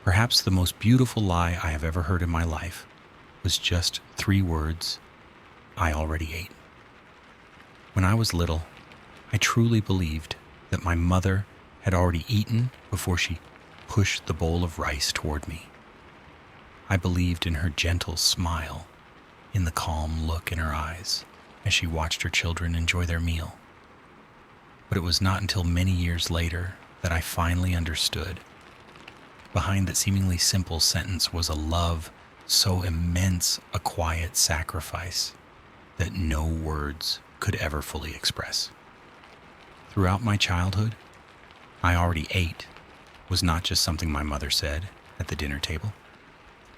Perhaps the most beautiful lie I have ever heard in my life was just 3 words: I already ate. When I was little, I truly believed that my mother had already eaten before she pushed the bowl of rice toward me. I believed in her gentle smile, in the calm look in her eyes as she watched her children enjoy their meal. But it was not until many years later that I finally understood. Behind that seemingly simple sentence was a love so immense, a quiet sacrifice that no words could ever fully express. Throughout my childhood, I already ate was not just something my mother said at the dinner table.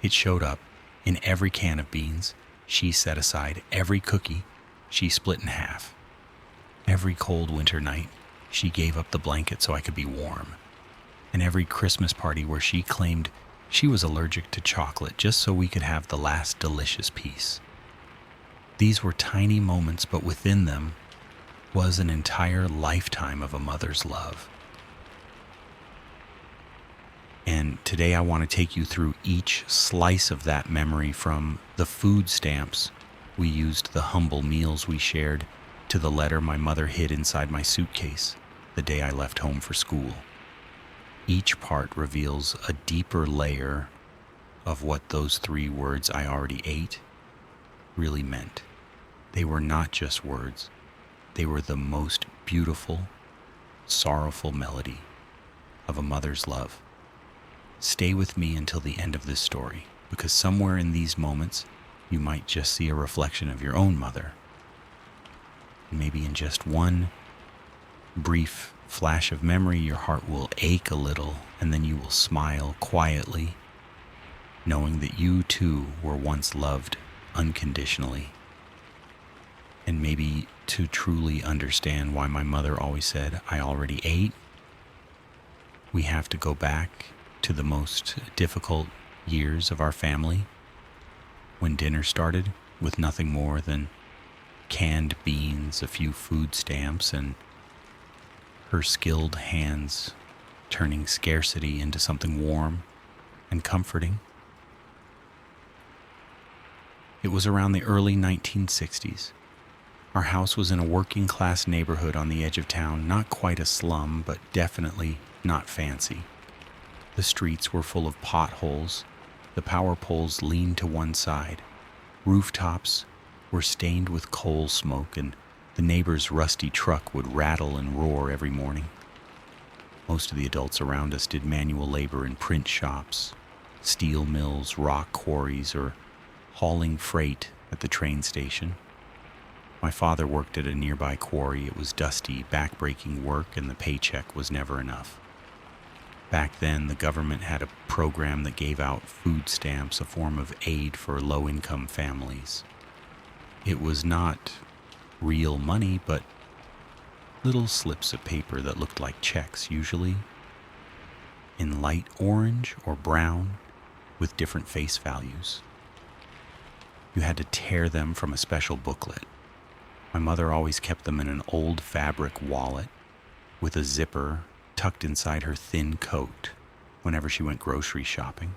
It showed up in every can of beans she set aside, every cookie she split in half. Every cold winter night, she gave up the blanket so I could be warm. And every Christmas party where she claimed she was allergic to chocolate just so we could have the last delicious piece. These were tiny moments, but within them was an entire lifetime of a mother's love. And today I want to take you through each slice of that memory, from the food stamps we used, the humble meals we shared, to the letter my mother hid inside my suitcase the day I left home for school. Each part reveals a deeper layer of what those 3 words, I already ate, really meant. They were not just words. They were the most beautiful, sorrowful melody of a mother's love. Stay with me until the end of this story, because somewhere in these moments, you might just see a reflection of your own mother. Maybe in just one brief flash of memory, your heart will ache a little, and then you will smile quietly, knowing that you too were once loved unconditionally. And maybe to truly understand why my mother always said, I already ate, we have to go back to the most difficult years of our family, when dinner started with nothing more than canned beans, a few food stamps, and her skilled hands turning scarcity into something warm and comforting. It was around the early 1960s. Our house was in a working-class neighborhood on the edge of town, not quite a slum, but definitely not fancy. The streets were full of potholes. The power poles leaned to one side. Rooftops were stained with coal smoke, and the neighbor's rusty truck would rattle and roar every morning. Most of the adults around us did manual labor in print shops, steel mills, rock quarries, or hauling freight at the train station. My father worked at a nearby quarry. It was dusty, back-breaking work, and the paycheck was never enough. Back then, the government had a program that gave out food stamps, a form of aid for low-income families. It was not real money, but little slips of paper that looked like checks, usually in light orange or brown with different face values. You had to tear them from a special booklet. My mother always kept them in an old fabric wallet with a zipper tucked inside her thin coat whenever she went grocery shopping.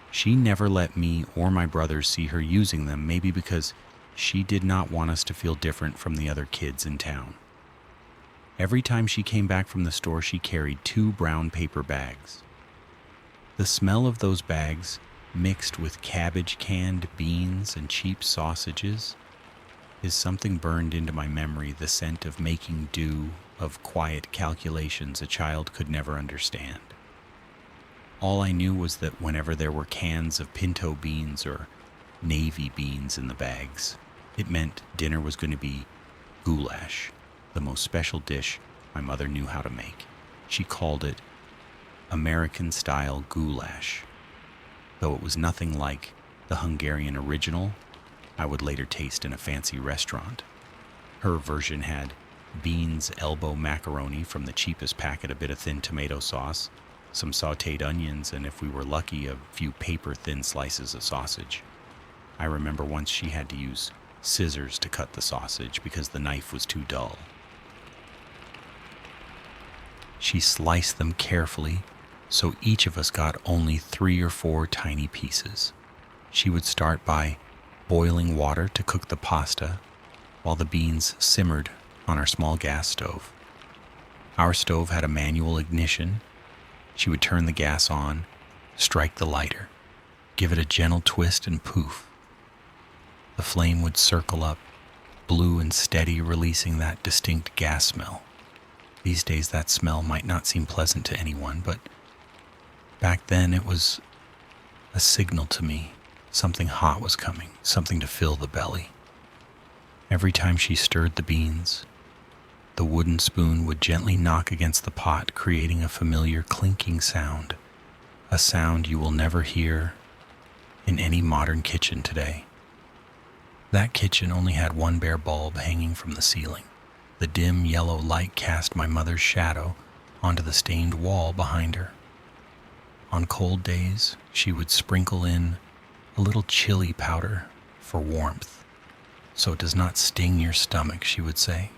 She never let me or my brothers see her using them, maybe because she did not want us to feel different from the other kids in town. Every time she came back from the store, she carried 2 brown paper bags. The smell of those bags, mixed with cabbage, canned beans, and cheap sausages, is something burned into my memory, the scent of making do, of quiet calculations a child could never understand. All I knew was that whenever there were cans of pinto beans or navy beans in the bags, it meant dinner was going to be goulash, the most special dish my mother knew how to make. She called it American-style goulash, though it was nothing like the Hungarian original I would later taste in a fancy restaurant. Her version had beans, elbow macaroni from the cheapest packet, a bit of thin tomato sauce, some sautéed onions, and if we were lucky, a few paper-thin slices of sausage. I remember once she had to use scissors to cut the sausage because the knife was too dull. She sliced them carefully so each of us got only 3 or 4 tiny pieces. She would start by boiling water to cook the pasta while the beans simmered on our small gas stove. Our stove had a manual ignition. She would turn the gas on, strike the lighter, give it a gentle twist, and poof. The flame would circle up, blue and steady, releasing that distinct gas smell. These days that smell might not seem pleasant to anyone, but back then it was a signal to me. Something hot was coming, something to fill the belly. Every time she stirred the beans, the wooden spoon would gently knock against the pot, creating a familiar clinking sound, a sound you will never hear in any modern kitchen today. That kitchen only had one bare bulb hanging from the ceiling. The dim yellow light cast my mother's shadow onto the stained wall behind her. On cold days, she would sprinkle in a little chili powder for warmth, so it does not sting your stomach, she would say.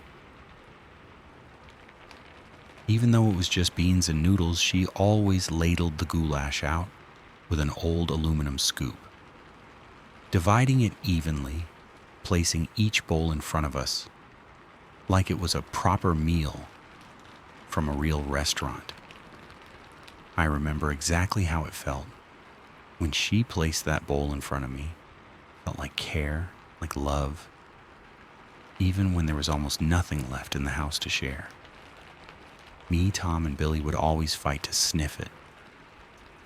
Even though it was just beans and noodles, she always ladled the goulash out with an old aluminum scoop, dividing it evenly, placing each bowl in front of us like it was a proper meal from a real restaurant. I remember exactly how it felt when she placed that bowl in front of me. It felt like care, like love, even when there was almost nothing left in the house to share. Me, Tom, and Billy would always fight to sniff it.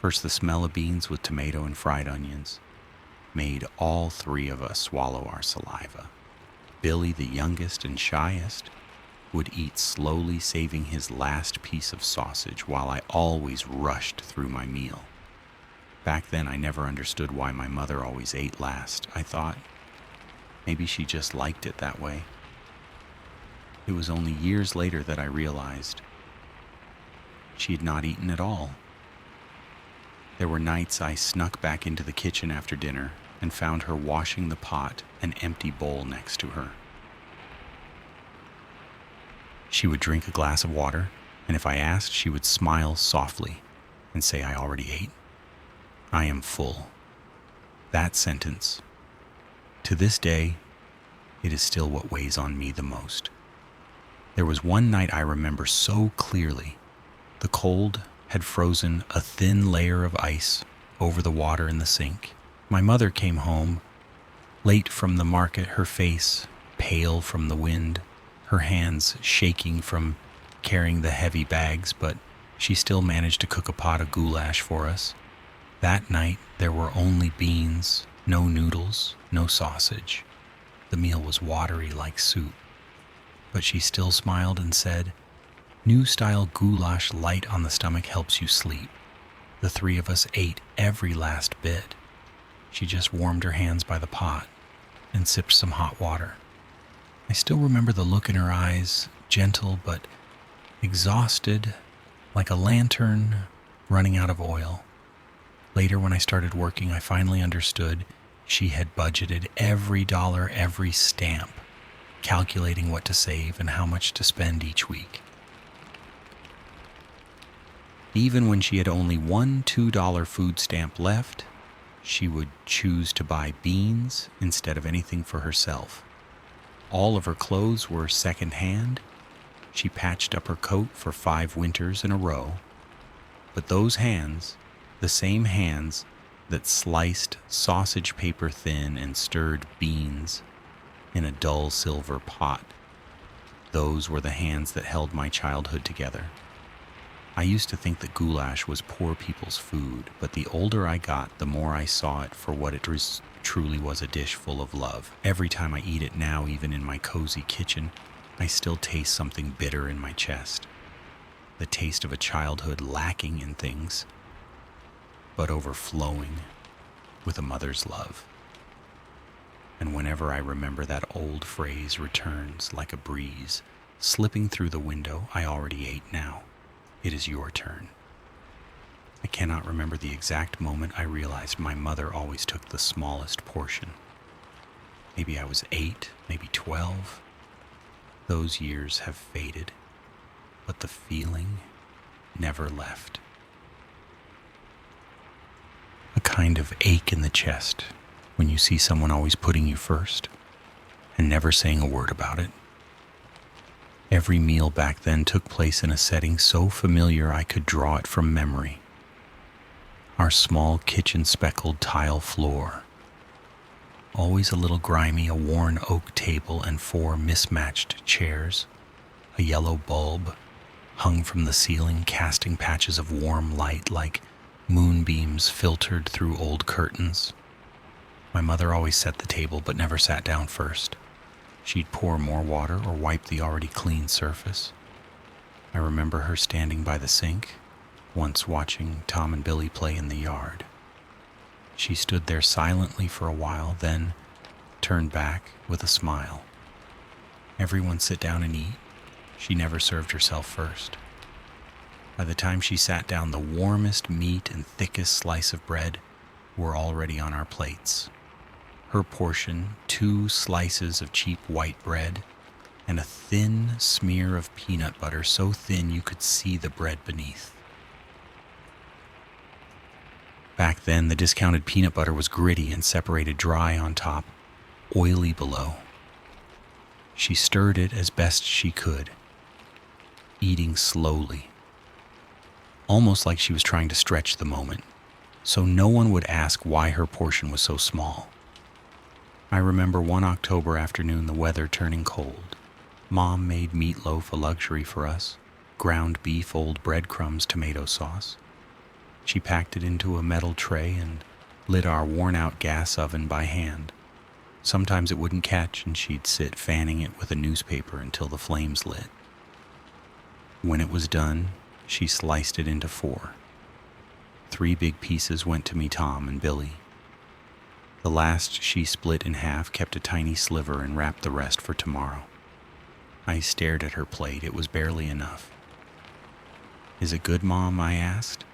First, the smell of beans with tomato and fried onions made all 3 of us swallow our saliva. Billy, the youngest and shyest, would eat slowly, saving his last piece of sausage while I always rushed through my meal. Back then, I never understood why my mother always ate last. I thought maybe she just liked it that way. It was only years later that I realized she had not eaten at all. There were nights I snuck back into the kitchen after dinner and found her washing the pot, an empty bowl next to her. She would drink a glass of water, and if I asked, she would smile softly and say, "I already ate. I am full." That sentence, to this day, it is still what weighs on me the most. There was one night I remember so clearly. The cold had frozen a thin layer of ice over the water in the sink. My mother came home late from the market, her face pale from the wind, her hands shaking from carrying the heavy bags, but she still managed to cook a pot of goulash for us. That night, there were only beans, no noodles, no sausage. The meal was watery like soup, but she still smiled and said, "New style goulash light on the stomach helps you sleep." The 3 of us ate every last bit. She just warmed her hands by the pot and sipped some hot water. I still remember the look in her eyes, gentle but exhausted, like a lantern running out of oil. Later, when I started working, I finally understood she had budgeted every dollar, every stamp, calculating what to save and how much to spend each week. Even when she had only one $2 food stamp left, she would choose to buy beans instead of anything for herself. All of her clothes were second-hand. She patched up her coat for 5 winters in a row. But those hands, the same hands that sliced sausage paper thin and stirred beans in a dull silver pot, those were the hands that held my childhood together. I used to think that goulash was poor people's food, but the older I got, the more I saw it for what it truly was, a dish full of love. Every time I eat it now, even in my cozy kitchen, I still taste something bitter in my chest. The taste of a childhood lacking in things, but overflowing with a mother's love. And whenever I remember, that old phrase returns like a breeze, slipping through the window. "I already ate now. It is your turn." I cannot remember the exact moment I realized my mother always took the smallest portion. Maybe I was 8, maybe 12. Those years have faded, but the feeling, never left. A kind of ache in the chest when you see someone always putting you first and never saying a word about it. Every meal back then took place in a setting so familiar I could draw it from memory. Our small kitchen speckled tile floor, always a little grimy, a worn oak table and 4 mismatched chairs, a yellow bulb hung from the ceiling, casting patches of warm light like moonbeams filtered through old curtains. My mother always set the table but never sat down first. She'd pour more water or wipe the already clean surface. I remember her standing by the sink, once watching Tom and Billy play in the yard. She stood there silently for a while, then turned back with a smile. Everyone sit down and eat. She never served herself first. By the time she sat down, the warmest meat and thickest slice of bread were already on our plates. Her portion, 2 slices of cheap white bread and a thin smear of peanut butter, so thin you could see the bread beneath. Back then, the discounted peanut butter was gritty and separated dry on top, oily below. She stirred it as best she could, eating slowly, almost like she was trying to stretch the moment, so no one would ask why her portion was so small. I remember one October afternoon, the weather turning cold. Mom made meatloaf a luxury for us, ground beef, old breadcrumbs, tomato sauce. She packed it into a metal tray and lit our worn-out gas oven by hand. Sometimes it wouldn't catch, and she'd sit fanning it with a newspaper until the flames lit. When it was done, she sliced it into 4. 3 big pieces went to me, Tom, and Billy. The last she split in half, kept a tiny sliver, and wrapped the rest for tomorrow. I stared at her plate. It was barely enough. "Is it good, Mom?" I asked.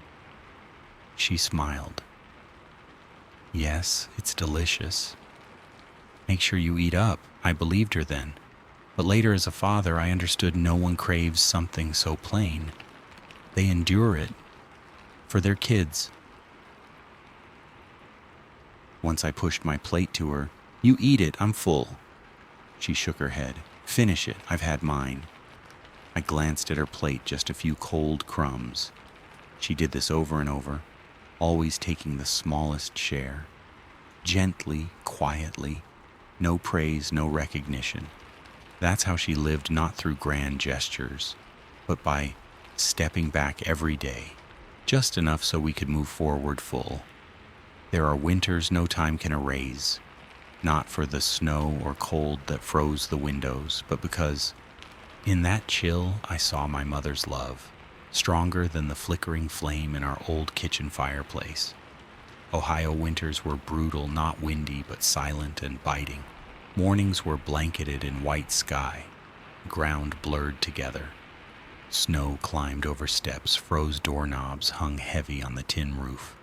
She smiled. "Yes, it's delicious." "Make sure you eat up." I believed her then, but later as a father I understood no one craves something so plain. They endure it for their kids. Once I pushed my plate to her. "You eat it, I'm full." She shook her head. "Finish it, I've had mine." I glanced at her plate, just a few cold crumbs. She did this over and over, always taking the smallest share. Gently, quietly, no praise, no recognition. That's how she lived, not through grand gestures, but by stepping back every day, just enough so we could move forward full. There are winters no time can erase, not for the snow or cold that froze the windows, but because in that chill I saw my mother's love, stronger than the flickering flame in our old kitchen fireplace. Ohio winters were brutal, not windy, but silent and biting. Mornings were blanketed in white sky, ground blurred together. Snow climbed over steps, froze doorknobs hung heavy on the tin roof.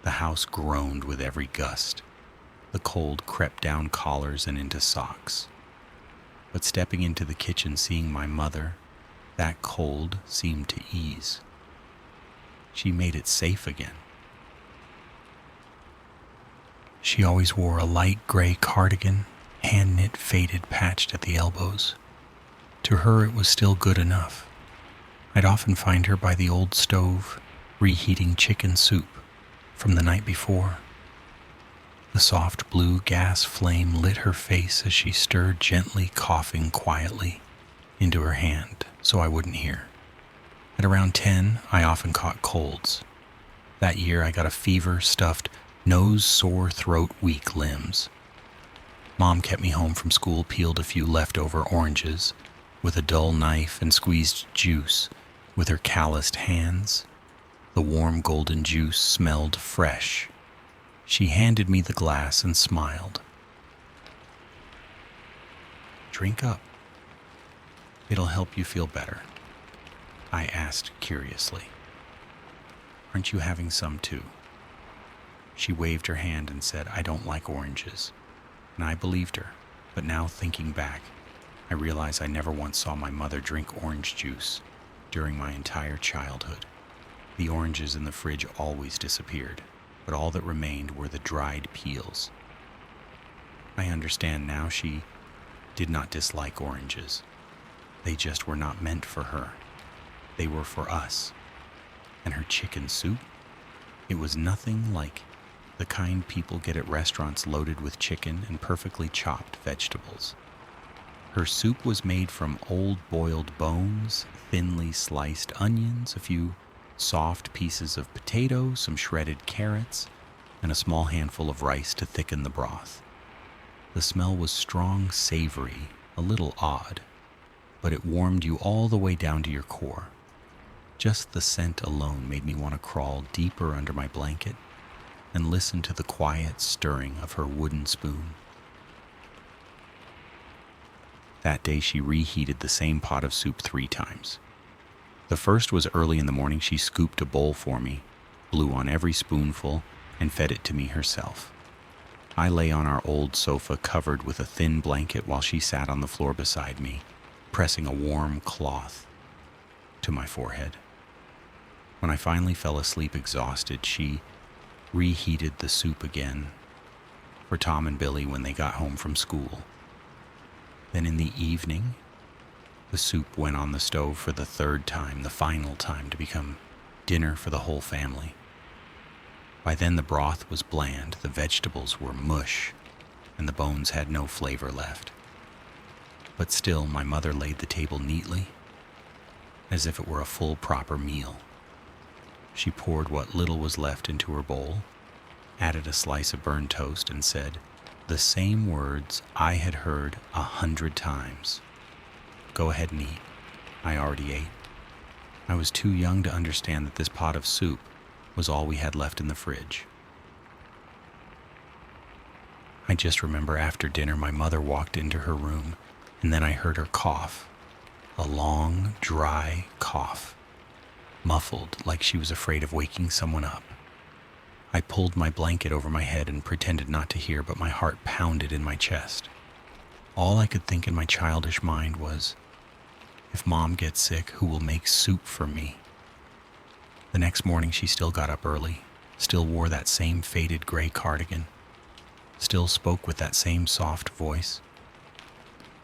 The house groaned with every gust. The cold crept down collars and into socks. But stepping into the kitchen, seeing my mother, that cold seemed to ease. She made it safe again. She always wore a light gray cardigan, hand-knit, faded, patched at the elbows. To her it was still good enough. I'd often find her by the old stove, reheating chicken soup from the night before. The soft blue gas flame lit her face as she stirred gently, coughing quietly into her hand so I wouldn't hear. At around 10, I often caught colds. That year I got a fever, stuffed nose, sore throat, weak limbs. Mom kept me home from school, peeled a few leftover oranges with a dull knife and squeezed juice with her calloused hands. The warm golden juice smelled fresh. She handed me the glass and smiled. "Drink up. It'll help you feel better," I asked curiously. "Aren't you having some too?" She waved her hand and said, "I don't like oranges." And I believed her, but now thinking back, I realize I never once saw my mother drink orange juice, during my entire childhood. The oranges in the fridge always disappeared, but all that remained were the dried peels. I understand now she did not dislike oranges. They just were not meant for her. They were for us. And her chicken soup? It was nothing like the kind people get at restaurants loaded with chicken and perfectly chopped vegetables. Her soup was made from old boiled bones, thinly sliced onions, a few soft pieces of potato, some shredded carrots, and a small handful of rice to thicken the broth. The smell was strong, savory, a little odd, but it warmed you all the way down to your core. Just the scent alone made me want to crawl deeper under my blanket and listen to the quiet stirring of her wooden spoon. That day she reheated the same pot of soup 3 times. The first was early in the morning. She scooped a bowl for me, blew on every spoonful, and fed it to me herself. I lay on our old sofa covered with a thin blanket while she sat on the floor beside me, pressing a warm cloth to my forehead. When I finally fell asleep exhausted, she reheated the soup again for Tom and Billy when they got home from school. Then in the evening, the soup went on the stove for the 3rd time, the final time, to become dinner for the whole family. By then the broth was bland, the vegetables were mush, and the bones had no flavor left. But still, my mother laid the table neatly, as if it were a full, proper meal. She poured what little was left into her bowl, added a slice of burned toast, and said the same words I had heard 100 times. "Go ahead and eat. I already ate." I was too young to understand that this pot of soup was all we had left in the fridge. I just remember after dinner my mother walked into her room, and then I heard her cough. A long, dry cough, muffled like she was afraid of waking someone up. I pulled my blanket over my head and pretended not to hear, but my heart pounded in my chest. All I could think in my childish mind was, if Mom gets sick, who will make soup for me? The next morning she still got up early, still wore that same faded gray cardigan, still spoke with that same soft voice.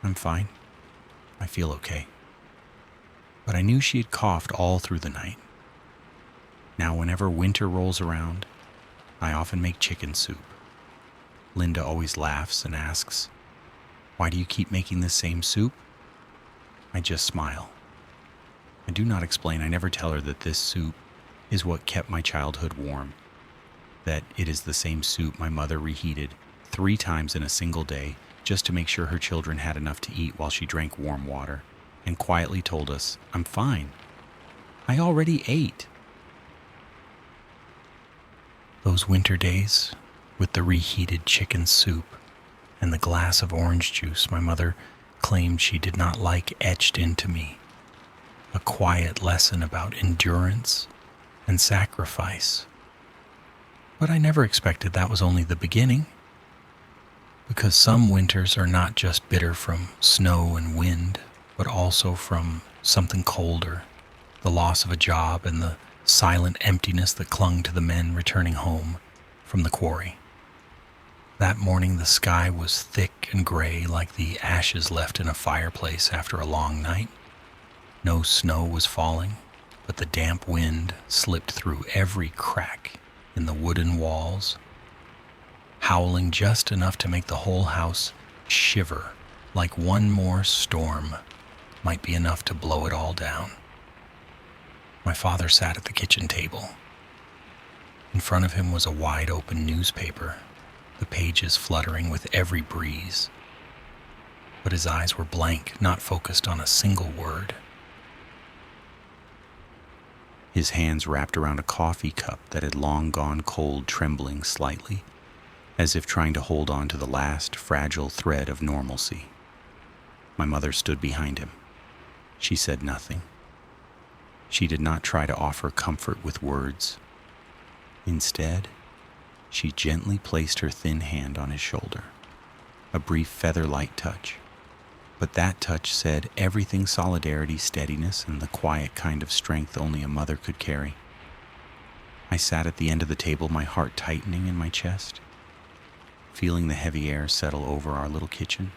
"I'm fine. I feel okay." But I knew she had coughed all through the night. Now whenever winter rolls around, I often make chicken soup. Linda always laughs and asks, "Why do you keep making the same soup?" I just smile. I do not explain. I never tell her that this soup is what kept my childhood warm, that it is the same soup my mother reheated 3 times in a single day just to make sure her children had enough to eat while she drank warm water and quietly told us, "I'm fine. I already ate." Those winter days, with the reheated chicken soup and the glass of orange juice my mother claimed she did not like etched into me, a quiet lesson about endurance and sacrifice. But I never expected that was only the beginning, because some winters are not just bitter from snow and wind, but also from something colder, the loss of a job and the silent emptiness that clung to the men returning home from the quarry. That morning the sky was thick and gray like the ashes left in a fireplace after a long night. No snow was falling, but the damp wind slipped through every crack in the wooden walls, howling just enough to make the whole house shiver, like one more storm might be enough to blow it all down. My father sat at the kitchen table. In front of him was a wide-open newspaper, the pages fluttering with every breeze. But his eyes were blank, not focused on a single word. His hands wrapped around a coffee cup that had long gone cold, trembling slightly, as if trying to hold on to the last fragile thread of normalcy. My mother stood behind him. She said nothing. She did not try to offer comfort with words. Instead, she gently placed her thin hand on his shoulder, a brief feather-light touch. But that touch said everything: solidarity, steadiness, and the quiet kind of strength only a mother could carry. I sat at the end of the table, my heart tightening in my chest, feeling the heavy air settle over our little kitchen.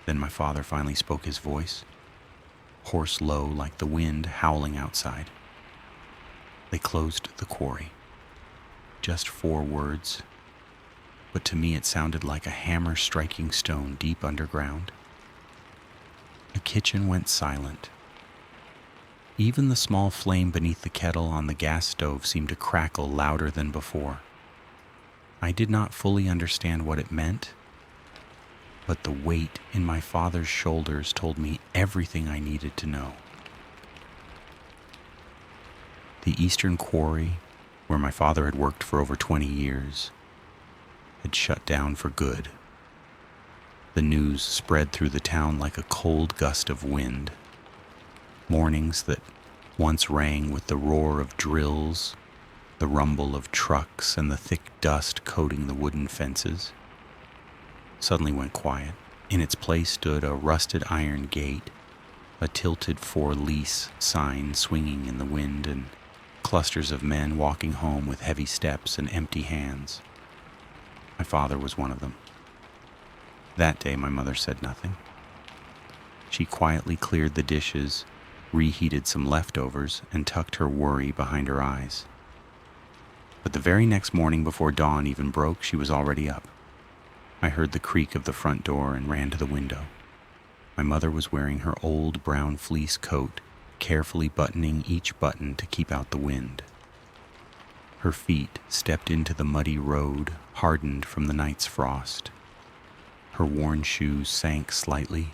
Then my father finally spoke, his voice hoarse, low, like the wind howling outside. They closed the quarry. Just 4 words, but to me it sounded like a hammer striking stone deep underground. The kitchen went silent. Even the small flame beneath the kettle on the gas stove seemed to crackle louder than before. I did not fully understand what it meant, but the weight in my father's shoulders told me everything I needed to know. The eastern quarry, where my father had worked for over 20 years, had shut down for good. The news spread through the town like a cold gust of wind. Mornings that once rang with the roar of drills, the rumble of trucks, and the thick dust coating the wooden fences suddenly went quiet. In its place stood a rusted iron gate, a tilted for lease sign swinging in the wind, and clusters of men walking home with heavy steps and empty hands. My father was one of them. That day my mother said nothing. She quietly cleared the dishes, reheated some leftovers, and tucked her worry behind her eyes. But the very next morning, before dawn even broke, she was already up. I heard the creak of the front door and ran to the window. My mother was wearing her old brown fleece coat, carefully buttoning each button to keep out the wind. Her feet stepped into the muddy road, hardened from the night's frost. Her worn shoes sank slightly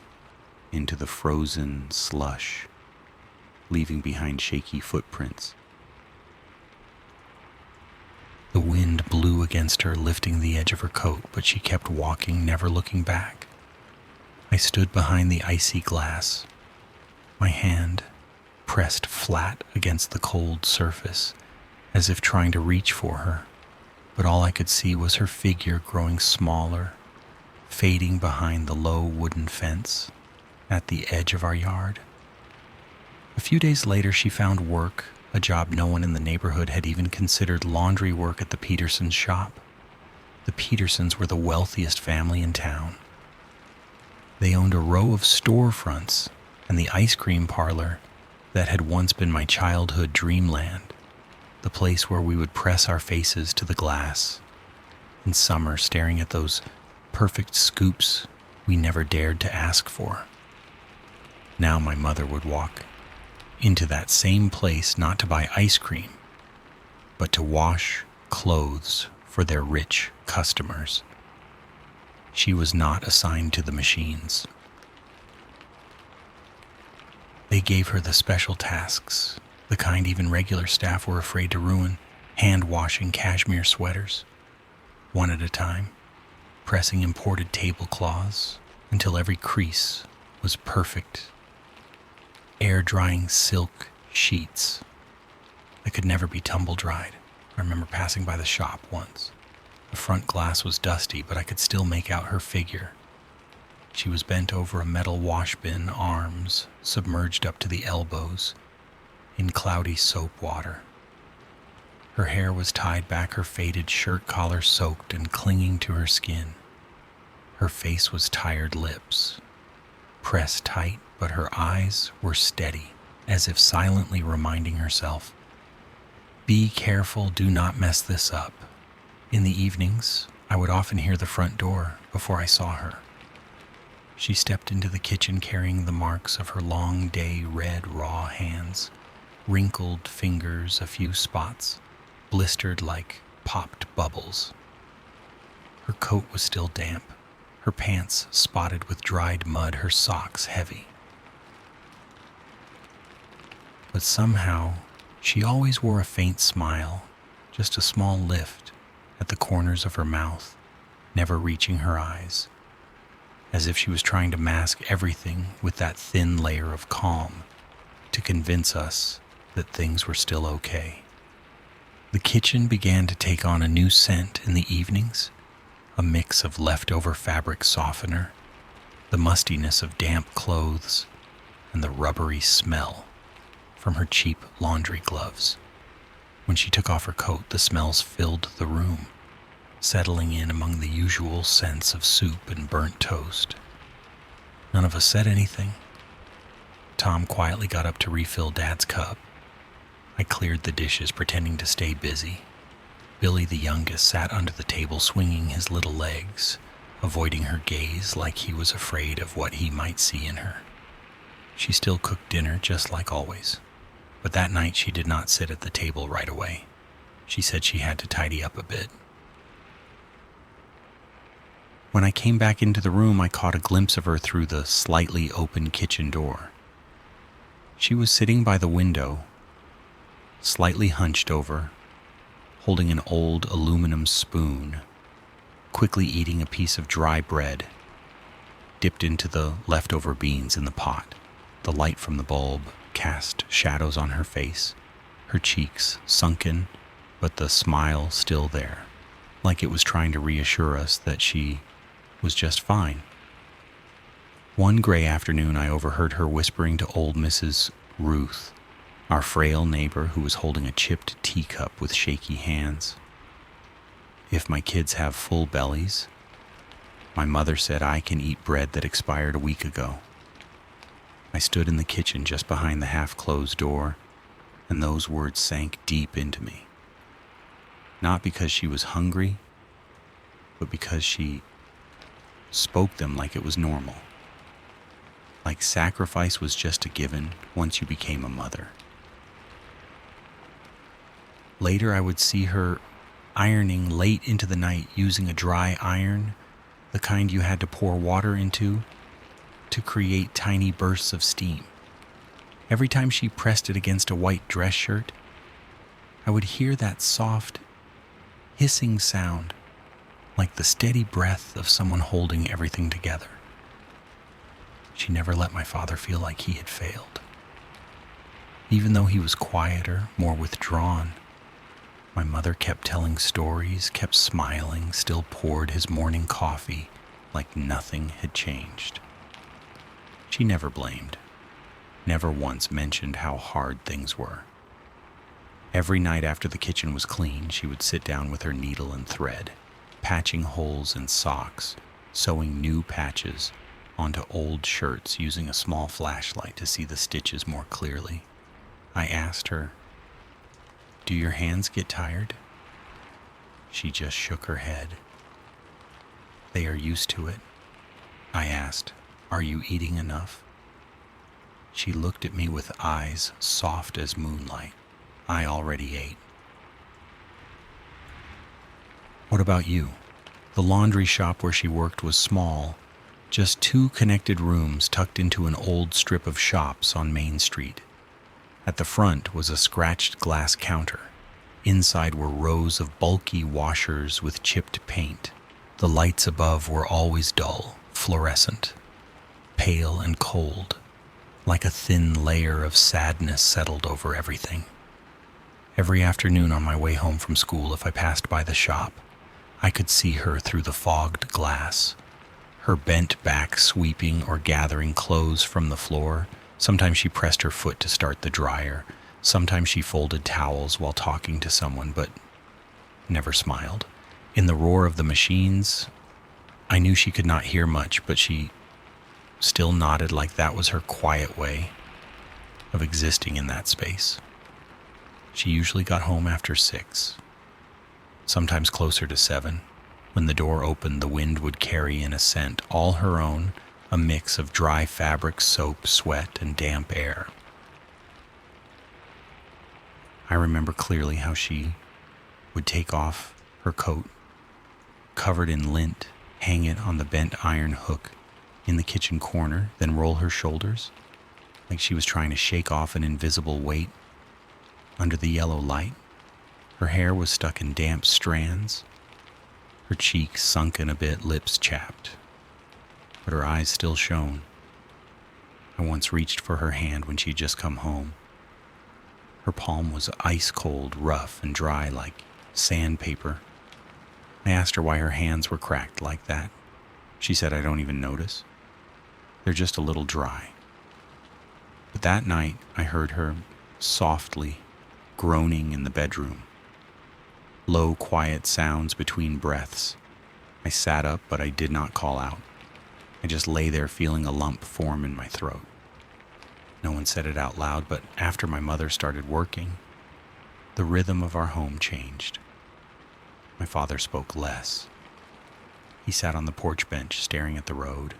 into the frozen slush, leaving behind shaky footprints. The wind blew against her, lifting the edge of her coat, but she kept walking, never looking back. I stood behind the icy glass, my hand pressed flat against the cold surface, as if trying to reach for her, but all I could see was her figure growing smaller, fading behind the low wooden fence at the edge of our yard. A few days later, she found work, a job no one in the neighborhood had even considered: laundry work at the Petersons' shop. The Petersons were the wealthiest family in town. They owned a row of storefronts and the ice cream parlor that had once been my childhood dreamland, the place where we would press our faces to the glass in summer, staring at those perfect scoops we never dared to ask for. Now my mother would walk into that same place, not to buy ice cream, but to wash clothes for their rich customers. She was not assigned to the machines. They gave her the special tasks, the kind even regular staff were afraid to ruin: hand-washing cashmere sweaters, one at a time, pressing imported tablecloths until every crease was perfect, air-drying silk sheets that could never be tumble-dried. I remember passing by the shop once. The front glass was dusty, but I could still make out her figure. She was bent over a metal wash bin, arms submerged up to the elbows in cloudy soap water. Her hair was tied back, her faded shirt collar soaked and clinging to her skin. Her face was tired lips, pressed tight, but her eyes were steady, as if silently reminding herself, "Be careful, do not mess this up." In the evenings, I would often hear the front door before I saw her. She stepped into the kitchen carrying the marks of her long day red raw hands, wrinkled fingers, a few spots, blistered like popped bubbles. Her coat was still damp, her pants spotted with dried mud, her socks heavy. But somehow, she always wore a faint smile, just a small lift at the corners of her mouth, never reaching her eyes, as if she was trying to mask everything with that thin layer of calm to convince us that things were still okay. The kitchen began to take on a new scent in the evenings, a mix of leftover fabric softener, the mustiness of damp clothes, and the rubbery smell from her cheap laundry gloves. When she took off her coat, the smells filled the room, settling in among the usual scents of soup and burnt toast. None of us said anything. Tom quietly got up to refill Dad's cup. I cleared the dishes, pretending to stay busy. Billy, the youngest, sat under the table swinging his little legs, avoiding her gaze like he was afraid of what he might see in her. She still cooked dinner just like always, but that night she did not sit at the table right away. She said she had to tidy up a bit. When I came back into the room, I caught a glimpse of her through the slightly open kitchen door. She was sitting by the window, slightly hunched over, holding an old aluminum spoon, quickly eating a piece of dry bread, dipped into the leftover beans in the pot. The light from the bulb cast shadows on her face, her cheeks sunken, but the smile still there, like it was trying to reassure us that she was just fine. One gray afternoon, I overheard her whispering to old Mrs. Ruth, our frail neighbor who was holding a chipped teacup with shaky hands. If my kids have full bellies, my mother said I can eat bread that expired a week ago. I stood in the kitchen just behind the half-closed door, and those words sank deep into me. Not because she was hungry, but because she spoke them like it was normal. Like sacrifice was just a given once you became a mother. Later, I would see her ironing late into the night using a dry iron, the kind you had to pour water into to create tiny bursts of steam. Every time she pressed it against a white dress shirt, I would hear that soft, hissing sound, like the steady breath of someone holding everything together. She never let my father feel like he had failed. Even though he was quieter, more withdrawn, my mother kept telling stories, kept smiling, still poured his morning coffee like nothing had changed. She never blamed, never once mentioned how hard things were. Every night after the kitchen was clean, she would sit down with her needle and thread, patching holes in socks, sewing new patches onto old shirts using a small flashlight to see the stitches more clearly. I asked her, "Do your hands get tired?" She just shook her head. "They are used to it." I asked, "Are you eating enough?" She looked at me with eyes soft as moonlight. I already ate. What about you? The laundry shop where she worked was small, just 2 connected rooms tucked into an old strip of shops on Main Street. At the front was a scratched glass counter. Inside were rows of bulky washers with chipped paint. The lights above were always dull, fluorescent, pale and cold, like a thin layer of sadness settled over everything. Every afternoon on my way home from school, if I passed by the shop, I could see her through the fogged glass, her bent back sweeping or gathering clothes from the floor. Sometimes she pressed her foot to start the dryer. Sometimes she folded towels while talking to someone, but never smiled. In the roar of the machines, I knew she could not hear much, but she still nodded like that was her quiet way of existing in that space. She usually got home after 6, sometimes closer to 7. When the door opened, the wind would carry in a scent all her own, a mix of dry fabric, soap, sweat, and damp air. I remember clearly how she would take off her coat, covered in lint, hang it on the bent iron hook in the kitchen corner, then roll her shoulders, like she was trying to shake off an invisible weight. Under the yellow light, her hair was stuck in damp strands, her cheeks sunken a bit, lips chapped, but her eyes still shone. I once reached for her hand when she'd just come home. Her palm was ice cold, rough, and dry like sandpaper. I asked her why her hands were cracked like that. She said, "I don't even notice." They're just a little dry. But that night, I heard her softly groaning in the bedroom. Low, quiet sounds between breaths. I sat up, but I did not call out. I just lay there feeling a lump form in my throat. No one said it out loud, but after my mother started working, the rhythm of our home changed. My father spoke less. He sat on the porch bench staring at the road.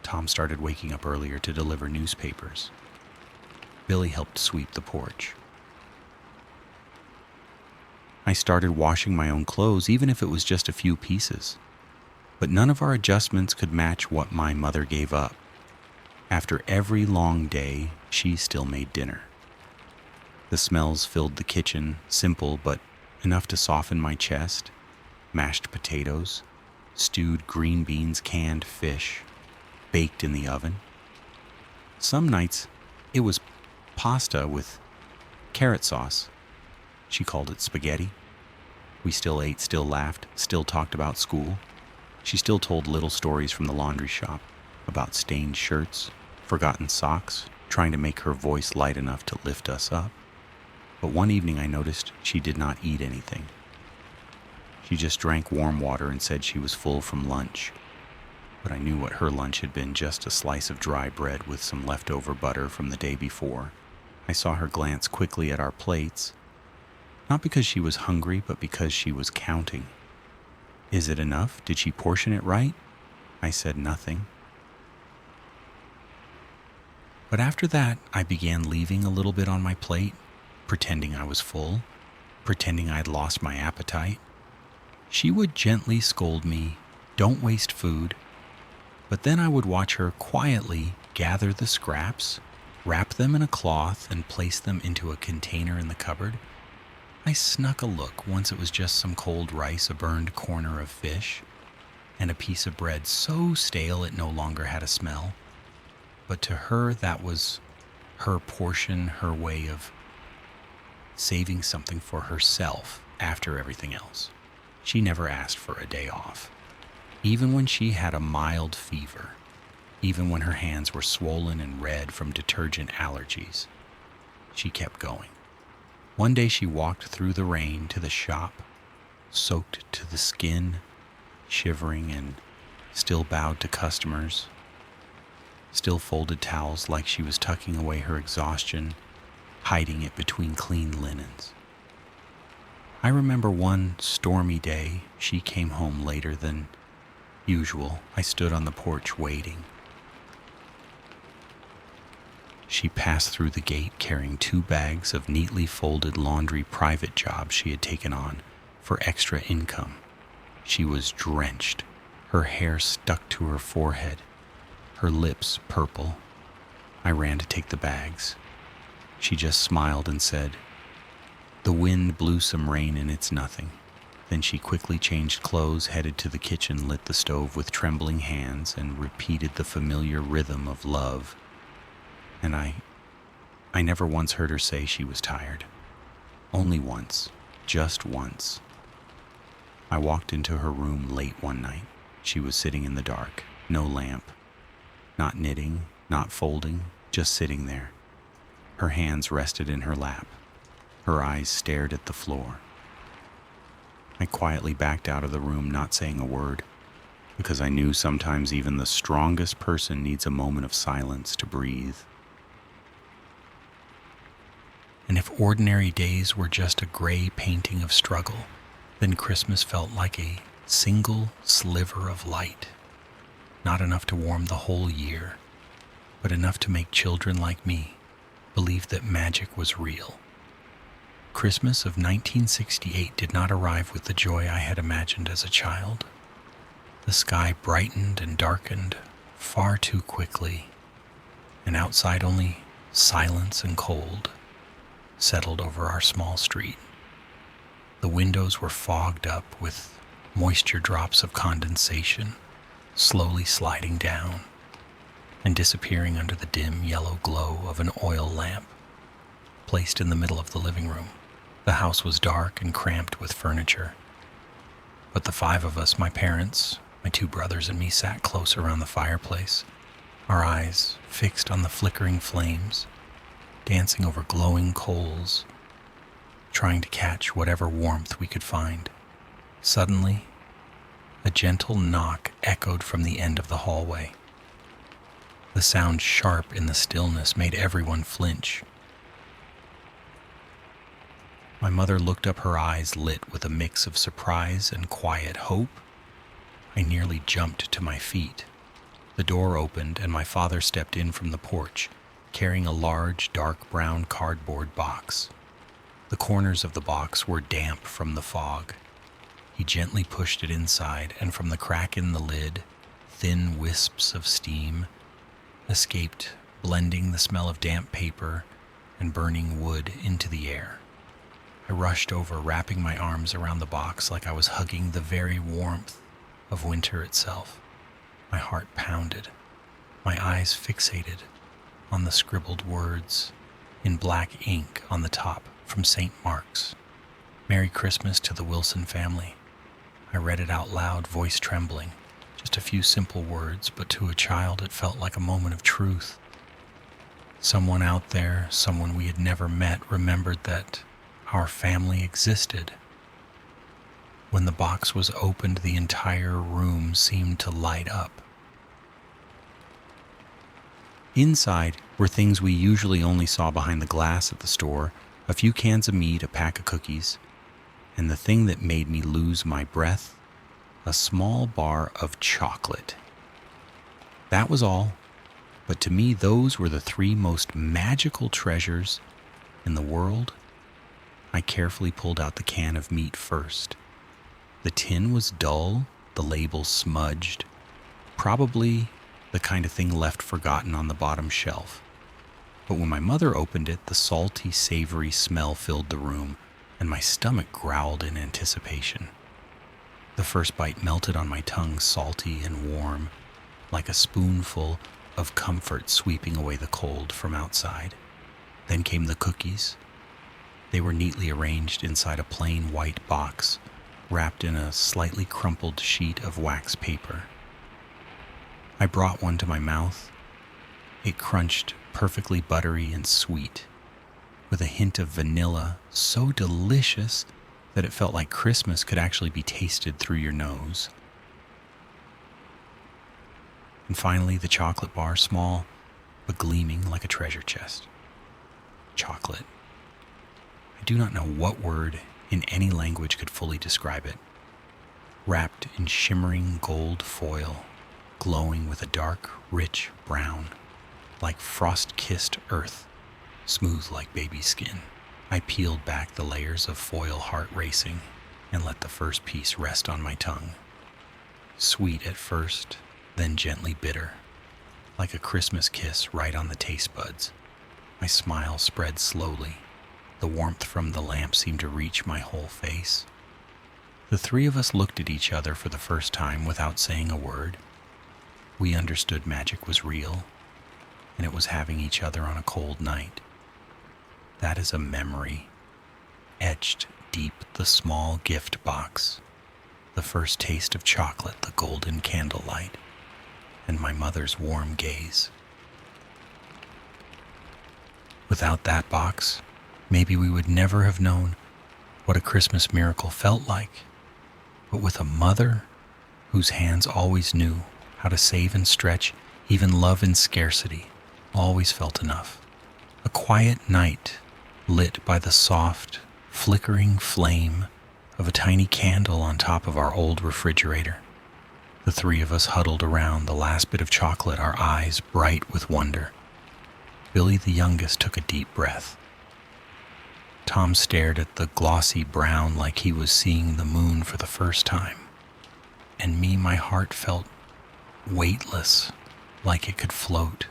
Tom started waking up earlier to deliver newspapers. Billy helped sweep the porch. I started washing my own clothes, even if it was just a few pieces. But none of our adjustments could match what my mother gave up. After every long day, she still made dinner. The smells filled the kitchen, simple but enough to soften my chest. Mashed potatoes, stewed green beans, canned fish, baked in the oven. Some nights, it was pasta with carrot sauce. She called it spaghetti. We still ate, still laughed, still talked about school. She still told little stories from the laundry shop about stained shirts, forgotten socks, trying to make her voice light enough to lift us up. But one evening I noticed she did not eat anything. She just drank warm water and said she was full from lunch. But I knew what her lunch had been, just a slice of dry bread with some leftover butter from the day before. I saw her glance quickly at our plates, not because she was hungry, but because she was counting. Is it enough? Did she portion it right? I said nothing. But after that, I began leaving a little bit on my plate, pretending I was full, pretending I'd lost my appetite. She would gently scold me, "Don't waste food." But then I would watch her quietly gather the scraps, wrap them in a cloth, and place them into a container in the cupboard. I snuck a look. Once it was just some cold rice, a burned corner of fish, and a piece of bread so stale it no longer had a smell. But to her, that was her portion, her way of saving something for herself after everything else. She never asked for a day off. Even when she had a mild fever, even when her hands were swollen and red from detergent allergies, she kept going. One day she walked through the rain to the shop, soaked to the skin, shivering, and still bowed to customers, still folded towels like she was tucking away her exhaustion, hiding it between clean linens. I remember one stormy day she came home later than usual. I stood on the porch waiting. She passed through the gate carrying 2 bags of neatly folded laundry private jobs she had taken on for extra income. She was drenched, her hair stuck to her forehead, her lips purple. I ran to take the bags. She just smiled and said, "The wind blew some rain and it's nothing." Then she quickly changed clothes, headed to the kitchen, lit the stove with trembling hands, and repeated the familiar rhythm of love. And I never once heard her say she was tired. Only once, just once. I walked into her room late one night. She was sitting in the dark, no lamp, not knitting, not folding, just sitting there. Her hands rested in her lap. Her eyes stared at the floor. I quietly backed out of the room, not saying a word, because I knew sometimes even the strongest person needs a moment of silence to breathe. And if ordinary days were just a gray painting of struggle, then Christmas felt like a single sliver of light. Not enough to warm the whole year, but enough to make children like me believe that magic was real. Christmas of 1968 did not arrive with the joy I had imagined as a child. The sky brightened and darkened far too quickly, and outside only silence and cold settled over our small street. The windows were fogged up with moisture drops of condensation, slowly sliding down and disappearing under the dim yellow glow of an oil lamp placed in the middle of the living room. The house was dark and cramped with furniture, but the 5 of us, my parents, my 2 brothers, and me, sat close around the fireplace, our eyes fixed on the flickering flames, dancing over glowing coals, trying to catch whatever warmth we could find. Suddenly, a gentle knock echoed from the end of the hallway. The sound, sharp in the stillness, made everyone flinch. My mother looked up, her eyes lit with a mix of surprise and quiet hope. I nearly jumped to my feet. The door opened and my father stepped in from the porch, carrying a large, dark brown cardboard box. The corners of the box were damp from the fog. He gently pushed it inside, and from the crack in the lid, thin wisps of steam escaped, blending the smell of damp paper and burning wood into the air. I rushed over, wrapping my arms around the box like I was hugging the very warmth of winter itself. My heart pounded, my eyes fixated on the scribbled words in black ink on the top from St. Mark's. "Merry Christmas to the Wilson family." I read it out loud, voice trembling. Just a few simple words, but to a child it felt like a moment of truth. Someone out there, someone we had never met, remembered that our family existed. When the box was opened, the entire room seemed to light up. Inside were things we usually only saw behind the glass at the store: a few cans of meat, a pack of cookies, and the thing that made me lose my breath, a small bar of chocolate. That was all, but to me those were the three most magical treasures in the world. I carefully pulled out the can of meat first. The tin was dull, the label smudged, probably the kind of thing left forgotten on the bottom shelf. But when my mother opened it, the salty, savory smell filled the room, and my stomach growled in anticipation. The first bite melted on my tongue, salty and warm, like a spoonful of comfort sweeping away the cold from outside. Then came the cookies. They were neatly arranged inside a plain white box, wrapped in a slightly crumpled sheet of wax paper. I brought one to my mouth. It crunched perfectly buttery and sweet, with a hint of vanilla, so delicious that it felt like Christmas could actually be tasted through your nose. And finally, the chocolate bar, small but gleaming like a treasure chest. Chocolate. I do not know what word in any language could fully describe it. Wrapped in shimmering gold foil, glowing with a dark, rich brown, like frost-kissed earth, smooth like baby skin. I peeled back the layers of foil, heart racing, and let the first piece rest on my tongue. Sweet at first, then gently bitter, like a Christmas kiss right on the taste buds. My smile spread slowly. The warmth from the lamp seemed to reach my whole face. The three of us looked at each other for the first time without saying a word. We understood magic was real, and it was having each other on a cold night. That is a memory, etched deep the small gift box, the first taste of chocolate, the golden candlelight, and my mother's warm gaze. Without that box, maybe we would never have known what a Christmas miracle felt like. But with a mother whose hands always knew how to save and stretch, even love in scarcity, always felt enough. A quiet night lit by the soft, flickering flame of a tiny candle on top of our old refrigerator. The three of us huddled around the last bit of chocolate, our eyes bright with wonder. Billy, the youngest, took a deep breath. Tom stared at the glossy brown like he was seeing the moon for the first time. And me, my heart felt weightless, like it could float.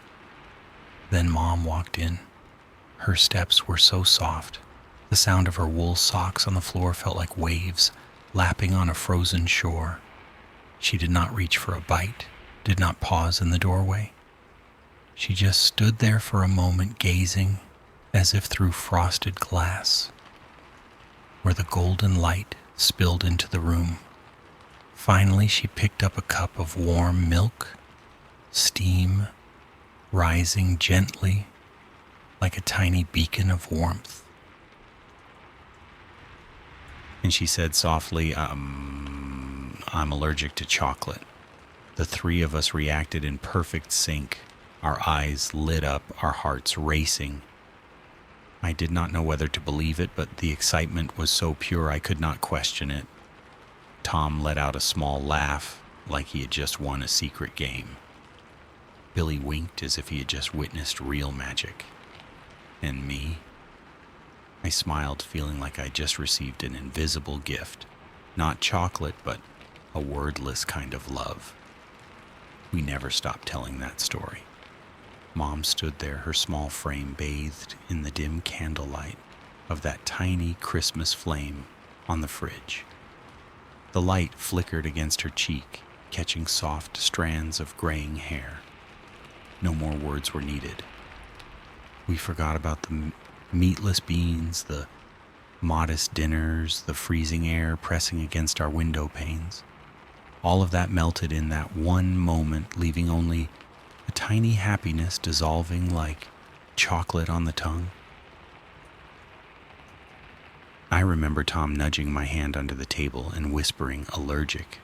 Then Mom walked in. Her steps were so soft. The sound of her wool socks on the floor felt like waves lapping on a frozen shore. She did not reach for a bite, did not pause in the doorway. She just stood there for a moment, gazing as if through frosted glass, where the golden light spilled into the room. Finally, she picked up a cup of warm milk. Steam rising gently like a tiny beacon of warmth. And she said softly, I'm allergic to chocolate. The three of us reacted in perfect sync, our eyes lit up, our hearts racing. I did not know whether to believe it, but the excitement was so pure I could not question it. Tom let out a small laugh, like he had just won a secret game. Billy winked as if he had just witnessed real magic. And me? I smiled, feeling like I just received an invisible gift. Not chocolate, but a wordless kind of love. We never stopped telling that story. Mom stood there, her small frame bathed in the dim candlelight of that tiny Christmas flame on the fridge. The light flickered against her cheek, catching soft strands of graying hair. No more words were needed. We forgot about the meatless beans, the modest dinners, the freezing air pressing against our window panes. All of that melted in that one moment, leaving only a tiny happiness dissolving like chocolate on the tongue. I remember Tom nudging my hand under the table and whispering, "Allergic,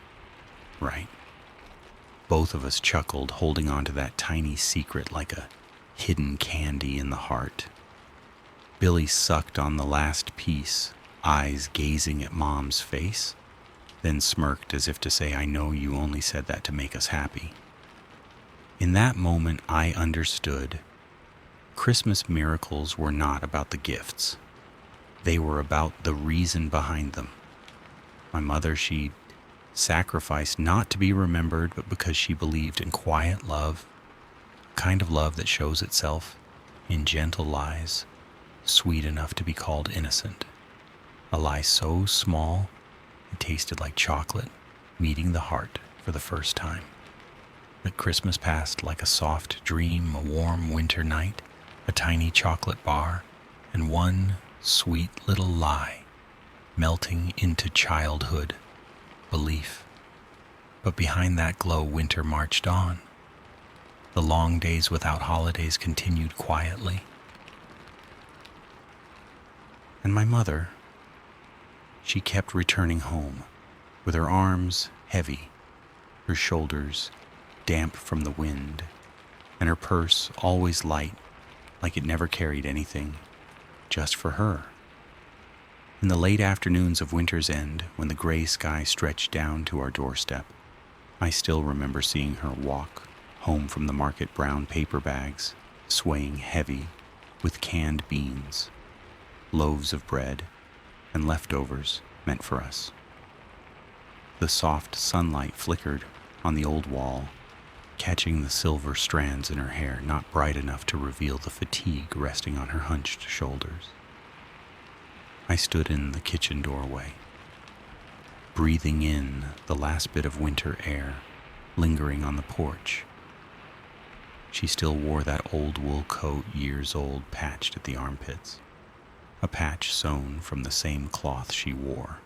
right?" Both of us chuckled, holding on to that tiny secret like a hidden candy in the heart. Billy sucked on the last piece, eyes gazing at Mom's face, then smirked as if to say, "I know you only said that to make us happy." In that moment, I understood. Christmas miracles were not about the gifts. They were about the reason behind them. My mother, she sacrificed not to be remembered, but because she believed in quiet love, a kind of love that shows itself in gentle lies, sweet enough to be called innocent. A lie so small it tasted like chocolate meeting the heart for the first time. But Christmas passed like a soft dream, a warm winter night, a tiny chocolate bar, and one sweet little lie melting into childhood, belief. But behind that glow, winter marched on. The long days without holidays continued quietly. And my mother, she kept returning home, with her arms heavy, her shoulders damp from the wind, and her purse always light, like it never carried anything, just for her. In the late afternoons of winter's end, when the gray sky stretched down to our doorstep, I still remember seeing her walk home from the market, brown paper bags, swaying heavy with canned beans, loaves of bread, and leftovers meant for us. The soft sunlight flickered on the old wall, catching the silver strands in her hair, not bright enough to reveal the fatigue resting on her hunched shoulders. I stood in the kitchen doorway, breathing in the last bit of winter air lingering on the porch. She still wore that old wool coat, years old, patched at the armpits, a patch sewn from the same cloth she wore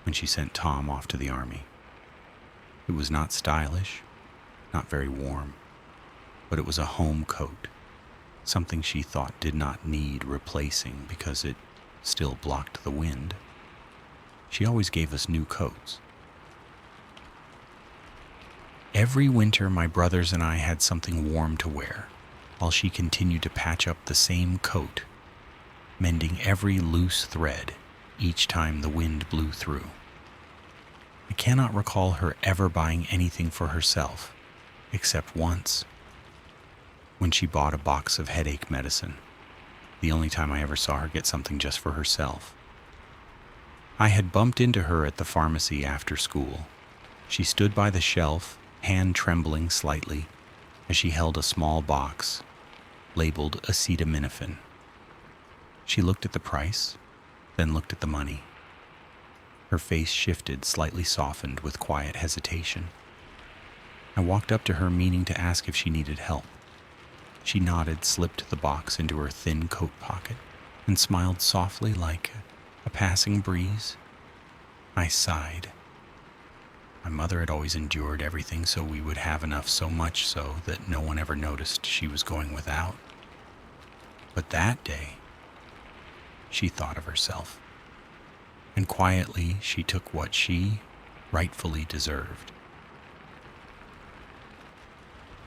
when she sent Tom off to the army. It was not stylish, not very warm, but it was a home coat, something she thought did not need replacing because it still blocked the wind. She always gave us new coats. Every winter, my brothers and I had something warm to wear, while she continued to patch up the same coat, mending every loose thread each time the wind blew through. I cannot recall her ever buying anything for herself, except once, when she bought a box of headache medicine, the only time I ever saw her get something just for herself. I had bumped into her at the pharmacy after school. She stood by the shelf, hand trembling slightly, as she held a small box labeled acetaminophen. She looked at the price, then looked at the money. Her face shifted, slightly softened with quiet hesitation. I walked up to her, meaning to ask if she needed help. She nodded, slipped the box into her thin coat pocket, and smiled softly like a passing breeze. I sighed. My mother had always endured everything so we would have enough, so much so that no one ever noticed she was going without. But that day, she thought of herself, and quietly she took what she rightfully deserved.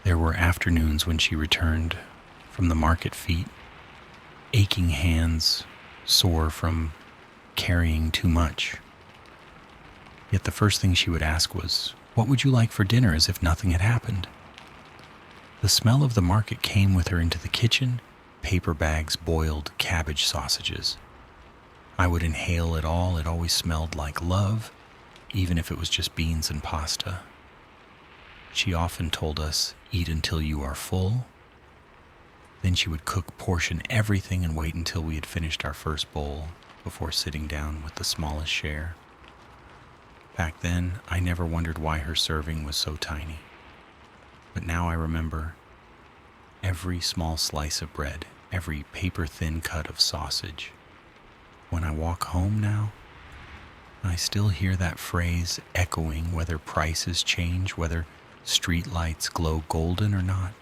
There were afternoons when she returned from the market feet, aching hands, sore from carrying too much. Yet the first thing she would ask was, "What would you like for dinner?" as if nothing had happened. The smell of the market came with her into the kitchen, paper bags, boiled cabbage sausages. I would inhale it all. It always smelled like love, even if it was just beans and pasta. She often told us, "Eat until you are full." Then she would portion everything and wait until we had finished our first bowl before sitting down with the smallest share. Back then, I never wondered why her serving was so tiny. But now I remember every small slice of bread, every paper-thin cut of sausage. When I walk home now, I still hear that phrase echoing, whether prices change, whether street lights glow golden or not.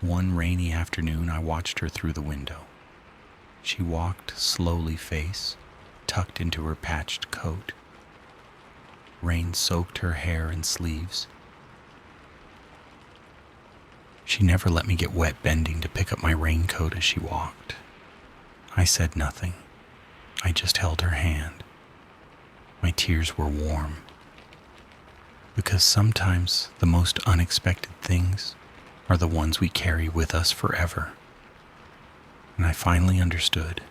One rainy afternoon, I watched her through the window. She walked slowly, face tucked into her patched coat. Rain soaked her hair and sleeves. She never let me get wet bending to pick up my raincoat as she walked. I said nothing. I just held her hand. My tears were warm. Because sometimes the most unexpected things are the ones we carry with us forever. And I finally understood.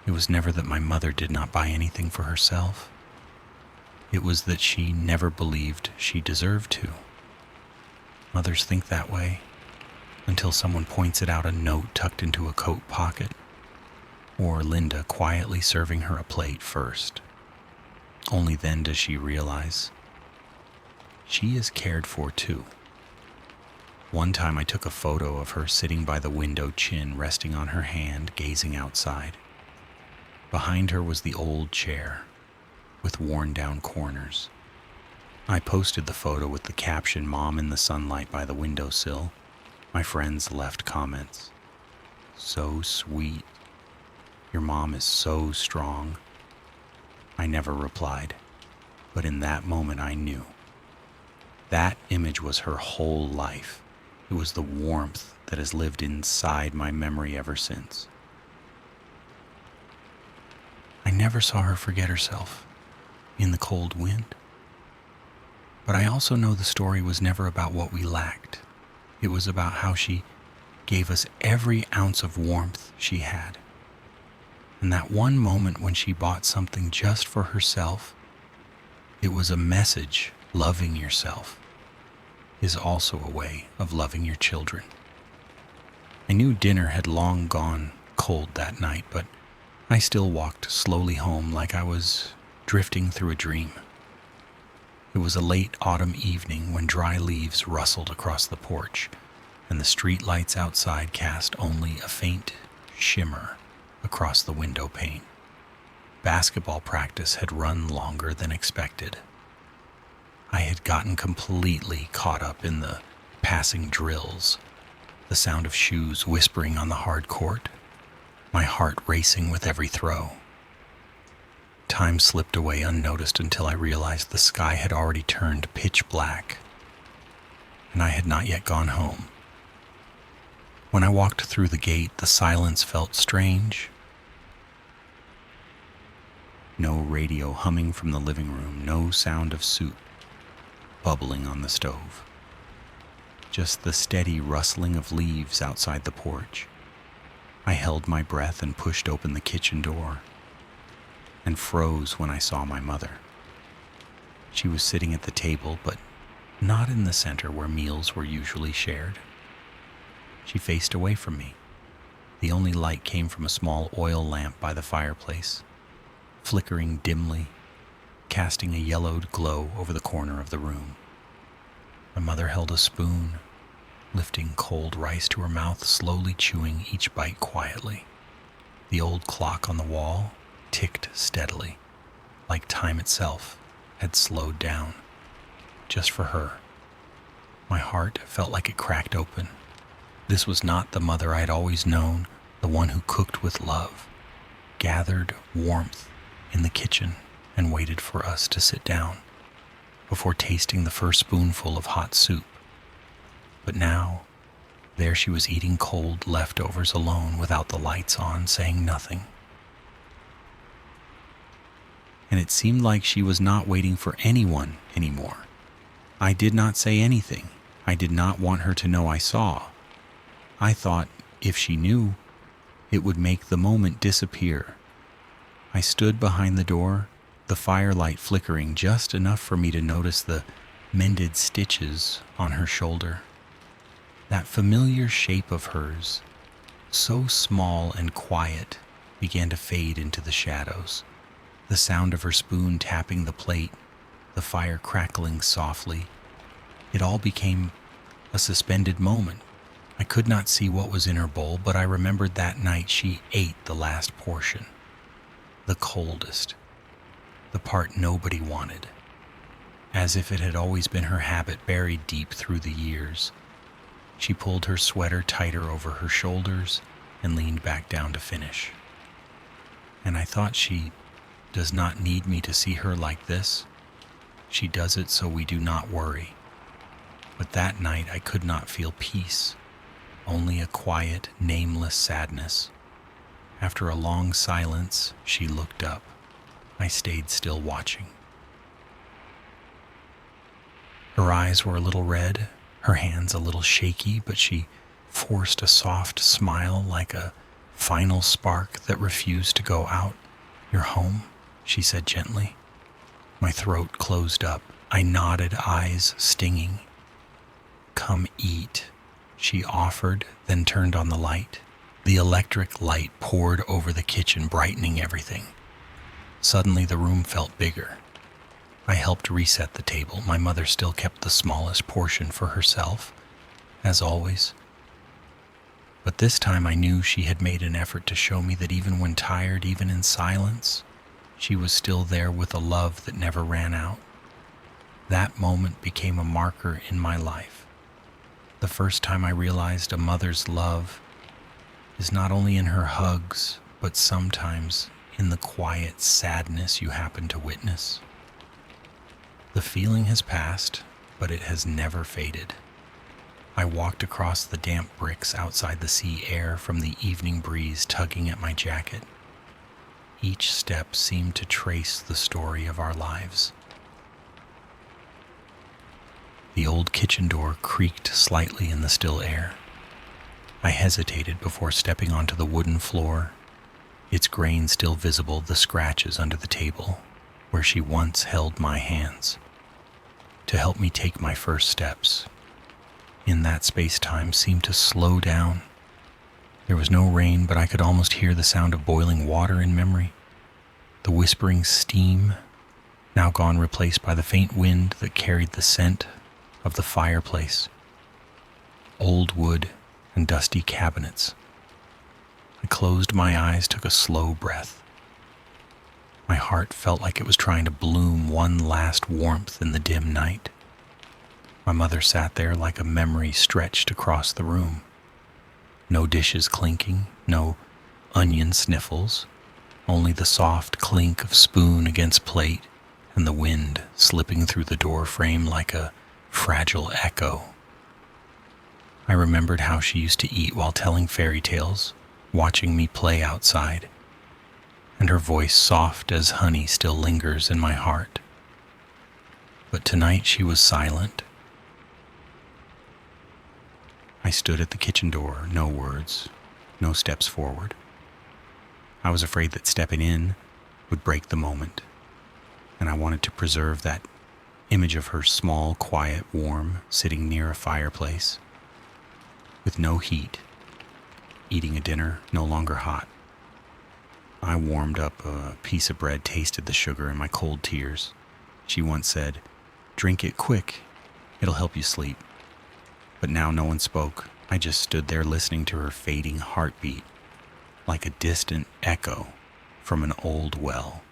It was never that my mother did not buy anything for herself. It was that she never believed she deserved to. Mothers think that way until someone points it out, a note tucked into a coat pocket, or Linda quietly serving her a plate first. Only then does she realize she is cared for too. One time I took a photo of her sitting by the window, chin resting on her hand, gazing outside. Behind her was the old chair with worn-down corners. I posted the photo with the caption, "Mom in the sunlight by the windowsill." My friends left comments. "So sweet. Your mom is so strong." I never replied, but in that moment I knew. That image was her whole life. It was the warmth that has lived inside my memory ever since. I never saw her forget herself in the cold wind. But I also know the story was never about what we lacked. It was about how she gave us every ounce of warmth she had. And that one moment when she bought something just for herself, it was a message. Loving yourself is also a way of loving your children. I knew dinner had long gone cold that night, but I still walked slowly home like I was drifting through a dream. It was a late autumn evening when dry leaves rustled across the porch, and the street lights outside cast only a faint shimmer across the window pane. Basketball practice had run longer than expected. I had gotten completely caught up in the passing drills, the sound of shoes whispering on the hard court, my heart racing with every throw. Time slipped away unnoticed until I realized the sky had already turned pitch black, and I had not yet gone home. When I walked through the gate, the silence felt strange. No radio humming from the living room, no sound of soup bubbling on the stove. Just the steady rustling of leaves outside the porch. I held my breath and pushed open the kitchen door, and froze when I saw my mother. She was sitting at the table, but not in the center where meals were usually shared. She faced away from me. The only light came from a small oil lamp by the fireplace, flickering dimly, casting a yellowed glow over the corner of the room. My mother held a spoon, lifting cold rice to her mouth, slowly chewing each bite quietly. The old clock on the wall ticked steadily, like time itself had slowed down, just for her. My heart felt like it cracked open. This was not the mother I'd always known, the one who cooked with love, gathered warmth in the kitchen, and waited for us to sit down before tasting the first spoonful of hot soup. But now, there she was eating cold leftovers alone without the lights on, saying nothing. And it seemed like she was not waiting for anyone anymore. I did not say anything. I did not want her to know I saw. I thought if she knew, it would make the moment disappear. I stood behind the door, the firelight flickering just enough for me to notice the mended stitches on her shoulder. That familiar shape of hers, so small and quiet, began to fade into the shadows. The sound of her spoon tapping the plate, the fire crackling softly. It all became a suspended moment. I could not see what was in her bowl, but I remembered that night she ate the last portion. The coldest. The part nobody wanted. As if it had always been her habit buried deep through the years. She pulled her sweater tighter over her shoulders and leaned back down to finish. And I thought she does not need me to see her like this. She does it so we do not worry. But that night I could not feel peace, only a quiet, nameless sadness. After a long silence, she looked up. I stayed still watching. Her eyes were a little red, her hands a little shaky, but she forced a soft smile like a final spark that refused to go out. "You're home," she said gently. My throat closed up. I nodded, eyes stinging. "Come eat," she offered, then turned on the light. The electric light poured over the kitchen, brightening everything. Suddenly the room felt bigger. I helped reset the table. My mother still kept the smallest portion for herself, as always. But this time I knew she had made an effort to show me that even when tired, even in silence, she was still there with a love that never ran out. That moment became a marker in my life. The first time I realized a mother's love is not only in her hugs, but sometimes in the quiet sadness you happen to witness. The feeling has passed, but it has never faded. I walked across the damp bricks outside the sea air from the evening breeze tugging at my jacket. Each step seemed to trace the story of our lives. The old kitchen door creaked slightly in the still air. I hesitated before stepping onto the wooden floor, its grain still visible, the scratches under the table where she once held my hands to help me take my first steps. In that space-time seemed to slow down. There was no rain, but I could almost hear the sound of boiling water in memory. The whispering steam, now gone, replaced by the faint wind that carried the scent of the fireplace, old wood, and dusty cabinets. I closed my eyes, took a slow breath. My heart felt like it was trying to bloom one last warmth in the dim night. My mother sat there like a memory stretched across the room. No dishes clinking, no onion sniffles, only the soft clink of spoon against plate and the wind slipping through the door frame like a fragile echo. I remembered how she used to eat while telling fairy tales, watching me play outside, and her voice soft as honey still lingers in my heart. But tonight she was silent. I stood at the kitchen door, no words, no steps forward. I was afraid that stepping in would break the moment, and I wanted to preserve that image of her small, quiet, warm, sitting near a fireplace, with no heat, eating a dinner no longer hot. I warmed up a piece of bread, tasted the sugar in my cold tears. She once said, "Drink it quick, it'll help you sleep." But now no one spoke. I just stood there listening to her fading heartbeat, like a distant echo from an old well.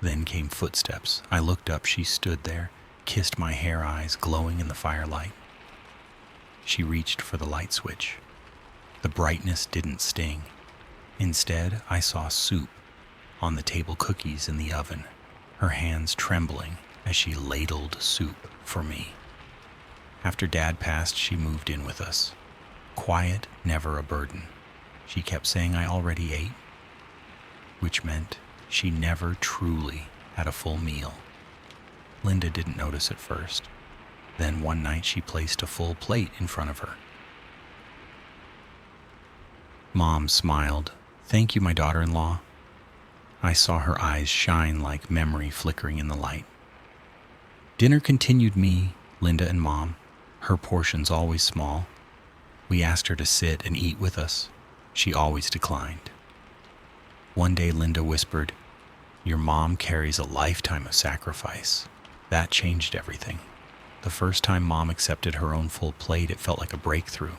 Then came footsteps. I looked up. She stood there, kissed my hair eyes glowing in the firelight. She reached for the light switch. The brightness didn't sting. Instead, I saw soup on the table, cookies in the oven, her hands trembling as she ladled soup for me. After Dad passed, she moved in with us. Quiet, never a burden. She kept saying I already ate, which meant she never truly had a full meal. Linda didn't notice at first. Then one night she placed a full plate in front of her. Mom smiled. "Thank you, my daughter-in-law." I saw her eyes shine like memory flickering in the light. Dinner continued, me, Linda, and Mom, her portions always small. We asked her to sit and eat with us. She always declined. One day Linda whispered, "Your mom carries a lifetime of sacrifice." That changed everything. The first time Mom accepted her own full plate, it felt like a breakthrough.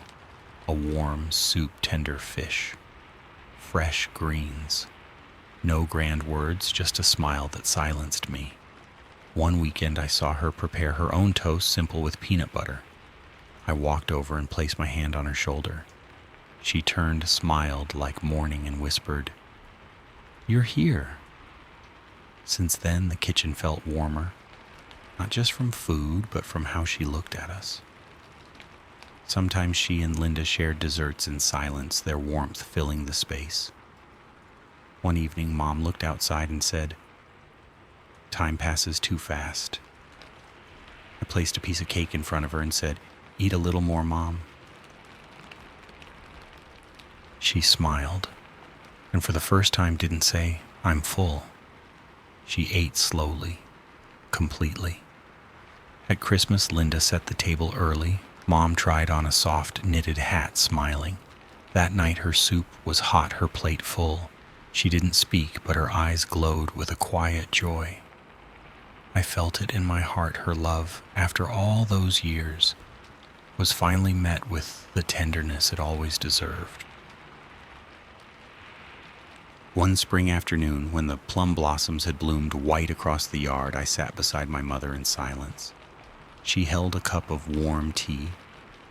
A warm, soup-tender fish. Fresh greens. No grand words, just a smile that silenced me. One weekend I saw her prepare her own toast, simple with peanut butter. I walked over and placed my hand on her shoulder. She turned, smiled like morning, and whispered, "You're here." Since then, the kitchen felt warmer, not just from food, but from how she looked at us. Sometimes she and Linda shared desserts in silence, their warmth filling the space. One evening, Mom looked outside and said, "Time passes too fast." I placed a piece of cake in front of her and said, "Eat a little more, Mom." She smiled, and for the first time didn't say, "I'm full." She ate slowly, completely. At Christmas, Linda set the table early. Mom tried on a soft knitted hat, smiling. That night her soup was hot, her plate full. She didn't speak, but her eyes glowed with a quiet joy. I felt it in my heart. Her love, after all those years, was finally met with the tenderness it always deserved. One spring afternoon, when the plum blossoms had bloomed white across the yard, I sat beside my mother in silence. She held a cup of warm tea,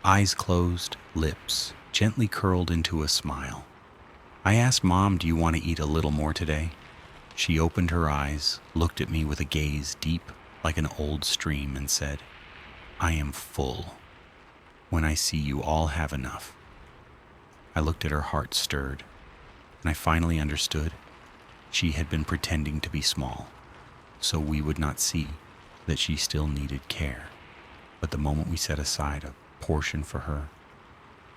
eyes closed, lips gently curled into a smile. I asked Mom, "Do you want to eat a little more today?" She opened her eyes, looked at me with a gaze deep like an old stream, and said, "I am full. When I see you all have enough." I looked at her, heart stirred, and I finally understood. She had been pretending to be small, so we would not see that she still needed care. But the moment we set aside a portion for her,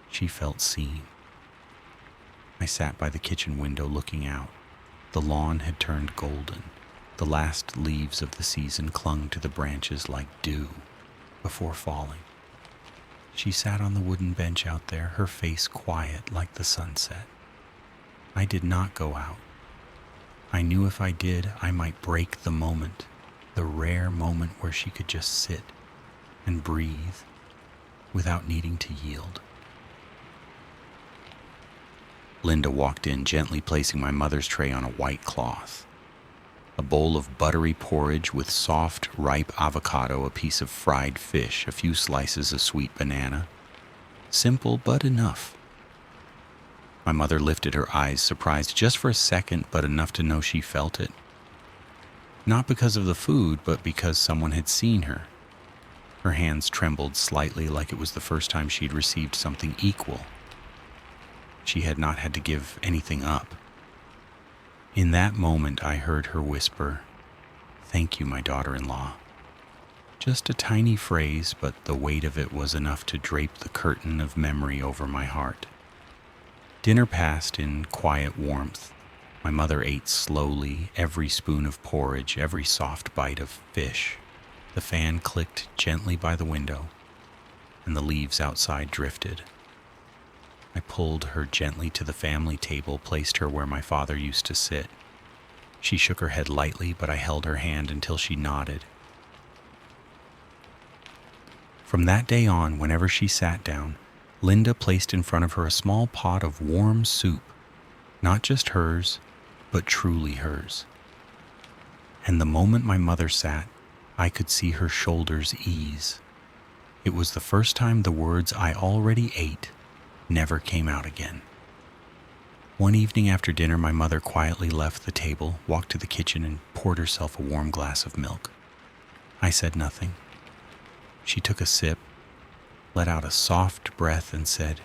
she felt seen. I sat by the kitchen window looking out. The lawn had turned golden. The last leaves of the season clung to the branches like dew before falling. She sat on the wooden bench out there, her face quiet like the sunset. I did not go out. I knew if I did, I might break the moment, the rare moment where she could just sit and breathe without needing to yield. Linda walked in, gently placing my mother's tray on a white cloth. A bowl of buttery porridge with soft, ripe avocado, a piece of fried fish, a few slices of sweet banana. Simple, but enough. My mother lifted her eyes, surprised just for a second, but enough to know she felt it. Not because of the food, but because someone had seen her. Her hands trembled slightly, like it was the first time she'd received something equal. She had not had to give anything up. In that moment, I heard her whisper, "Thank you, my daughter-in-law." Just a tiny phrase, but the weight of it was enough to drape the curtain of memory over my heart. Dinner passed in quiet warmth. My mother ate slowly, every spoon of porridge, every soft bite of fish. The fan clicked gently by the window, and the leaves outside drifted. I pulled her gently to the family table, placed her where my father used to sit. She shook her head lightly, but I held her hand until she nodded. From that day on, whenever she sat down, Linda placed in front of her a small pot of warm soup, not just hers, but truly hers. And the moment my mother sat, I could see her shoulders ease. It was the first time the words "I already ate" never came out again. One evening after dinner, my mother quietly left the table, walked to the kitchen, and poured herself a warm glass of milk. I said nothing. She took a sip, let out a soft breath, and said,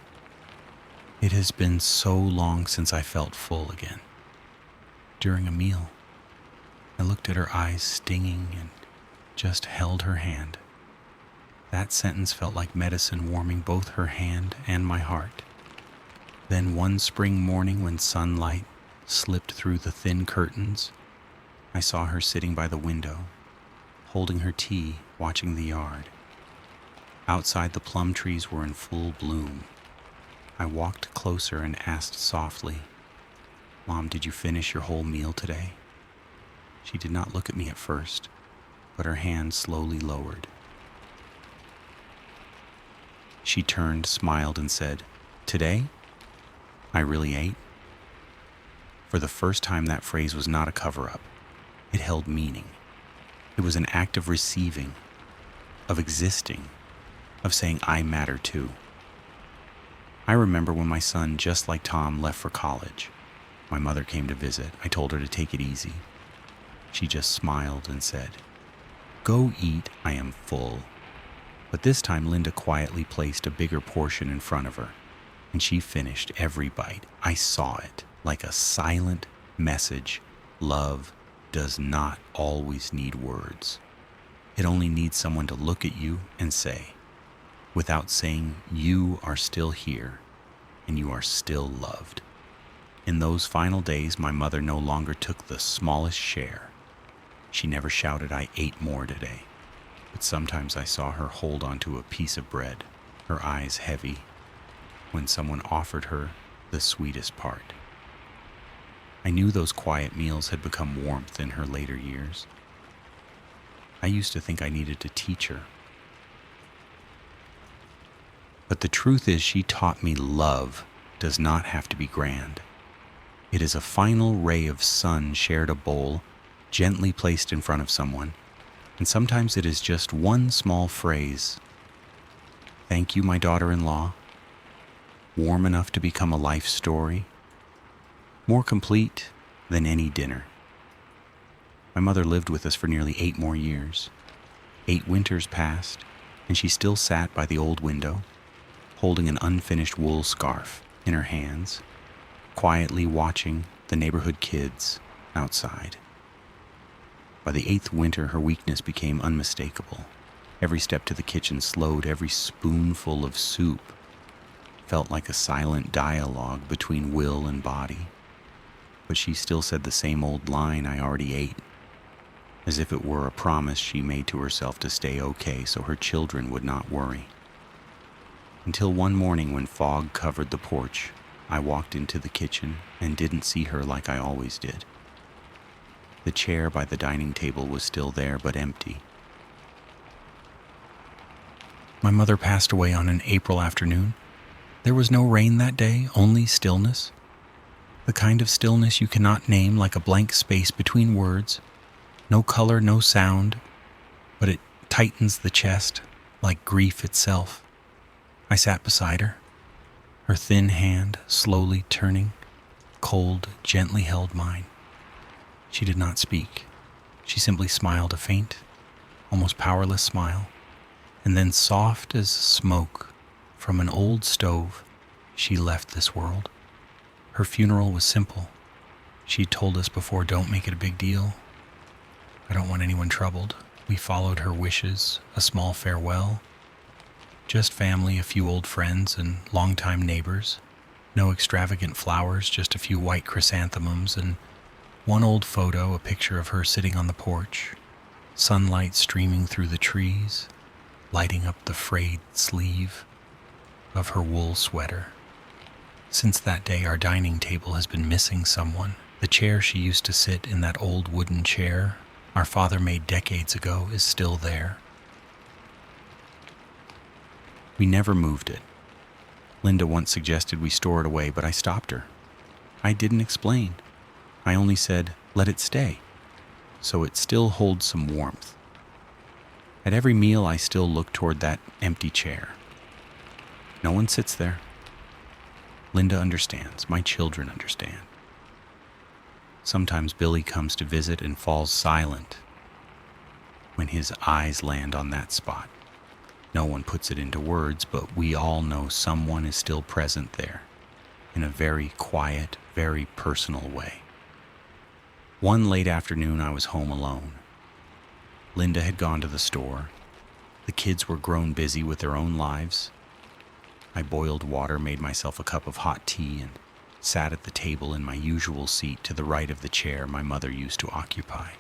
"It has been so long since I felt full again." During a meal, I looked at her eyes stinging and just held her hand. That sentence felt like medicine warming both her hand and my heart. Then one spring morning when sunlight slipped through the thin curtains, I saw her sitting by the window, holding her tea, watching the yard. Outside, the plum trees were in full bloom. I walked closer and asked softly, "Mom, did you finish your whole meal today?" She did not look at me at first, but her hand slowly lowered. She turned, smiled, and said, "Today, I really ate." For the first time, that phrase was not a cover-up. It held meaning. It was an act of receiving, of existing, of saying I matter too. I remember when my son, just like Tom, left for college. My mother came to visit. I told her to take it easy. She just smiled and said, "Go eat, I am full." But this time Linda quietly placed a bigger portion in front of her, and she finished every bite. I saw it, like a silent message. Love does not always need words. It only needs someone to look at you and say, without saying, "You are still here, and you are still loved." In those final days, my mother no longer took the smallest share. She never shouted, "I ate more today." But sometimes I saw her hold onto a piece of bread, her eyes heavy, when someone offered her the sweetest part. I knew those quiet meals had become warmth in her later years. I used to think I needed to teach her. But the truth is, she taught me love does not have to be grand. It is a final ray of sun shared a bowl, gently placed in front of someone, and sometimes it is just one small phrase. "Thank you, my daughter-in-law," warm enough to become a life story, more complete than any dinner. My mother lived with us for nearly 8 more years. 8 winters passed, and she still sat by the old window, holding an unfinished wool scarf in her hands, quietly watching the neighborhood kids outside. By the 8th winter, her weakness became unmistakable. Every step to the kitchen slowed, every spoonful of soup felt like a silent dialogue between will and body. But she still said the same old line, "I already ate," as if it were a promise she made to herself to stay okay so her children would not worry. Until one morning when fog covered the porch, I walked into the kitchen and didn't see her like I always did. The chair by the dining table was still there, but empty. My mother passed away on an April afternoon. There was no rain that day, only stillness. The kind of stillness you cannot name, like a blank space between words. No color, no sound, but it tightens the chest, like grief itself. I sat beside her. Her thin hand, slowly turning, cold, gently held mine. She did not speak. She simply smiled, a faint, almost powerless smile, and then, soft as smoke from an old stove, she left this world. Her funeral was simple. She told us before, "Don't make it a big deal. I don't want anyone troubled." We followed her wishes, a small farewell. Just family, a few old friends and longtime neighbors. No extravagant flowers, just a few white chrysanthemums and one old photo, a picture of her sitting on the porch, sunlight streaming through the trees, lighting up the frayed sleeve of her wool sweater. Since that day, our dining table has been missing someone. The chair she used to sit in, that old wooden chair our father made decades ago, is still there. We never moved it. Linda once suggested we store it away, but I stopped her. I didn't explain. I only said, "Let it stay." so it still holds some warmth. At every meal, I still look toward that empty chair. No one sits there. Linda understands. My children understand. Sometimes Billy comes to visit and falls silent when his eyes land on that spot. No one puts it into words, but we all know someone is still present there in a very quiet, very personal way. One late afternoon, I was home alone. Linda had gone to the store. The kids were grown busy with their own lives. I boiled water, made myself a cup of hot tea, and sat at the table in my usual seat to the right of the chair my mother used to occupy.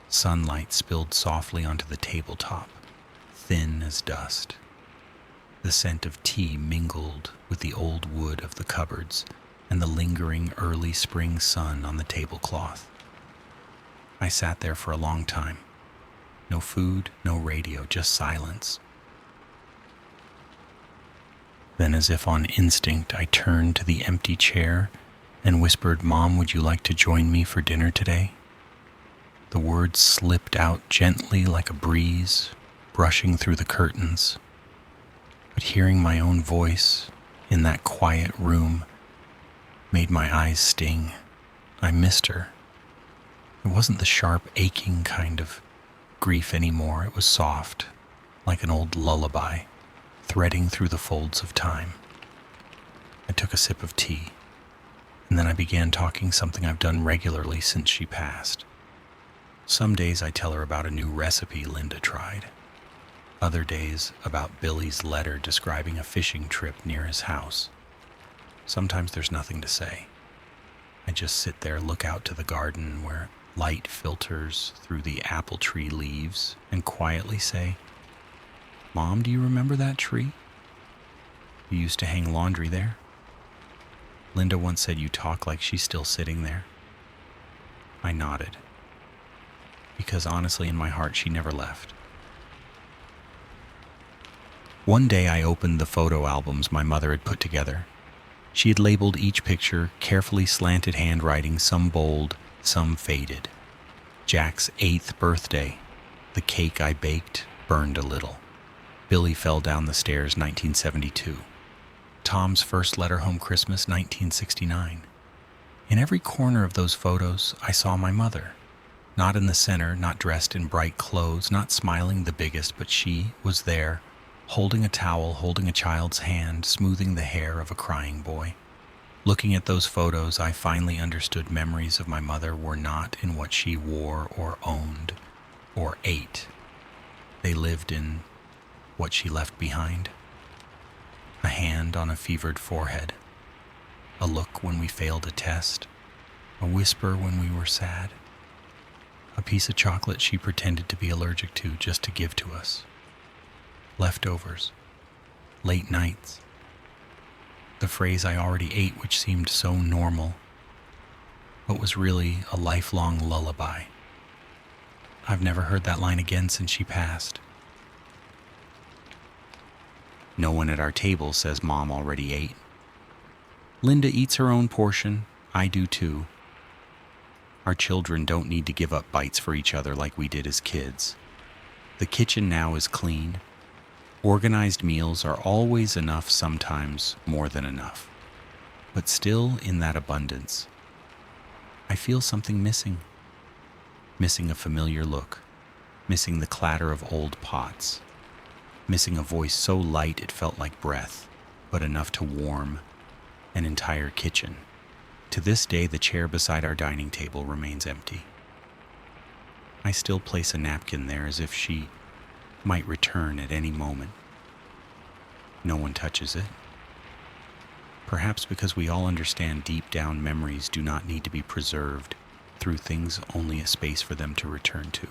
Sunlight spilled softly onto the tabletop, thin as dust. The scent of tea mingled with the old wood of the cupboards and the lingering early spring sun on the tablecloth. I sat there for a long time. No food, no radio, just silence. Then, as if on instinct, I turned to the empty chair and whispered, "Mom, would you like to join me for dinner today?" The words slipped out gently like a breeze, brushing through the curtains. But hearing my own voice in that quiet room made my eyes sting. I missed her. It wasn't the sharp, aching kind of grief anymore. It was soft, like an old lullaby, threading through the folds of time. I took a sip of tea, and then I began talking, something I've done regularly since she passed. Some days I tell her about a new recipe Linda tried. Other days about Billy's letter describing a fishing trip near his house. Sometimes there's nothing to say. I just sit there, look out to the garden where light filters through the apple tree leaves, and quietly say, "Mom, do you remember that tree? You used to hang laundry there." Linda once said you talk like she's still sitting there. I nodded, because honestly in my heart she never left. One day I opened the photo albums my mother had put together. She had labeled each picture, carefully slanted handwriting, some bold, some faded. Jack's 8th birthday. The cake I baked burned a little. Billy fell down the stairs, 1972. Tom's first letter home Christmas, 1969. In every corner of those photos, I saw my mother. Not in the center, not dressed in bright clothes, not smiling the biggest, but she was there, holding a towel, holding a child's hand, smoothing the hair of a crying boy. Looking at those photos, I finally understood memories of my mother were not in what she wore or owned or ate. They lived in what she left behind. A hand on a fevered forehead, a look when we failed a test, a whisper when we were sad, a piece of chocolate she pretended to be allergic to just to give to us, leftovers, late nights, the phrase I already ate which seemed so normal, but was really a lifelong lullaby. I've never heard that line again since she passed. No one at our table says Mom already ate. Linda eats her own portion. I do too. Our children don't need to give up bites for each other like we did as kids. The kitchen now is clean. Organized meals are always enough, sometimes more than enough. But still in that abundance, I feel something missing. Missing a familiar look. Missing the clatter of old pots. Missing a voice so light it felt like breath, but enough to warm an entire kitchen. To this day, the chair beside our dining table remains empty. I still place a napkin there as if she might return at any moment. No one touches it. Perhaps because we all understand deep down memories do not need to be preserved through things only a space for them to return to.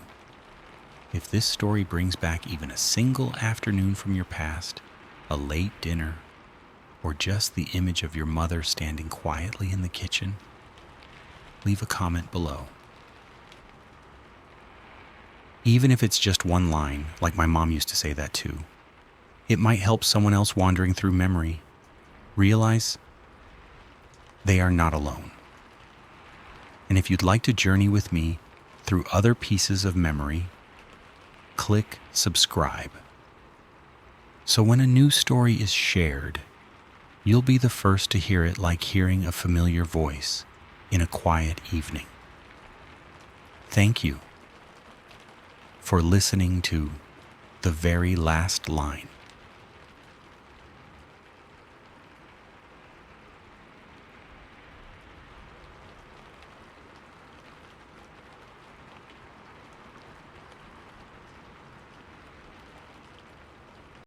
If this story brings back even a single afternoon from your past, a late dinner, or just the image of your mother standing quietly in the kitchen, leave a comment below. Even if it's just one line, like my mom used to say that too, it might help someone else wandering through memory realize they are not alone. And if you'd like to journey with me through other pieces of memory, click subscribe. So when a new story is shared, you'll be the first to hear it, like hearing a familiar voice in a quiet evening. Thank you for listening to The Very Last Line.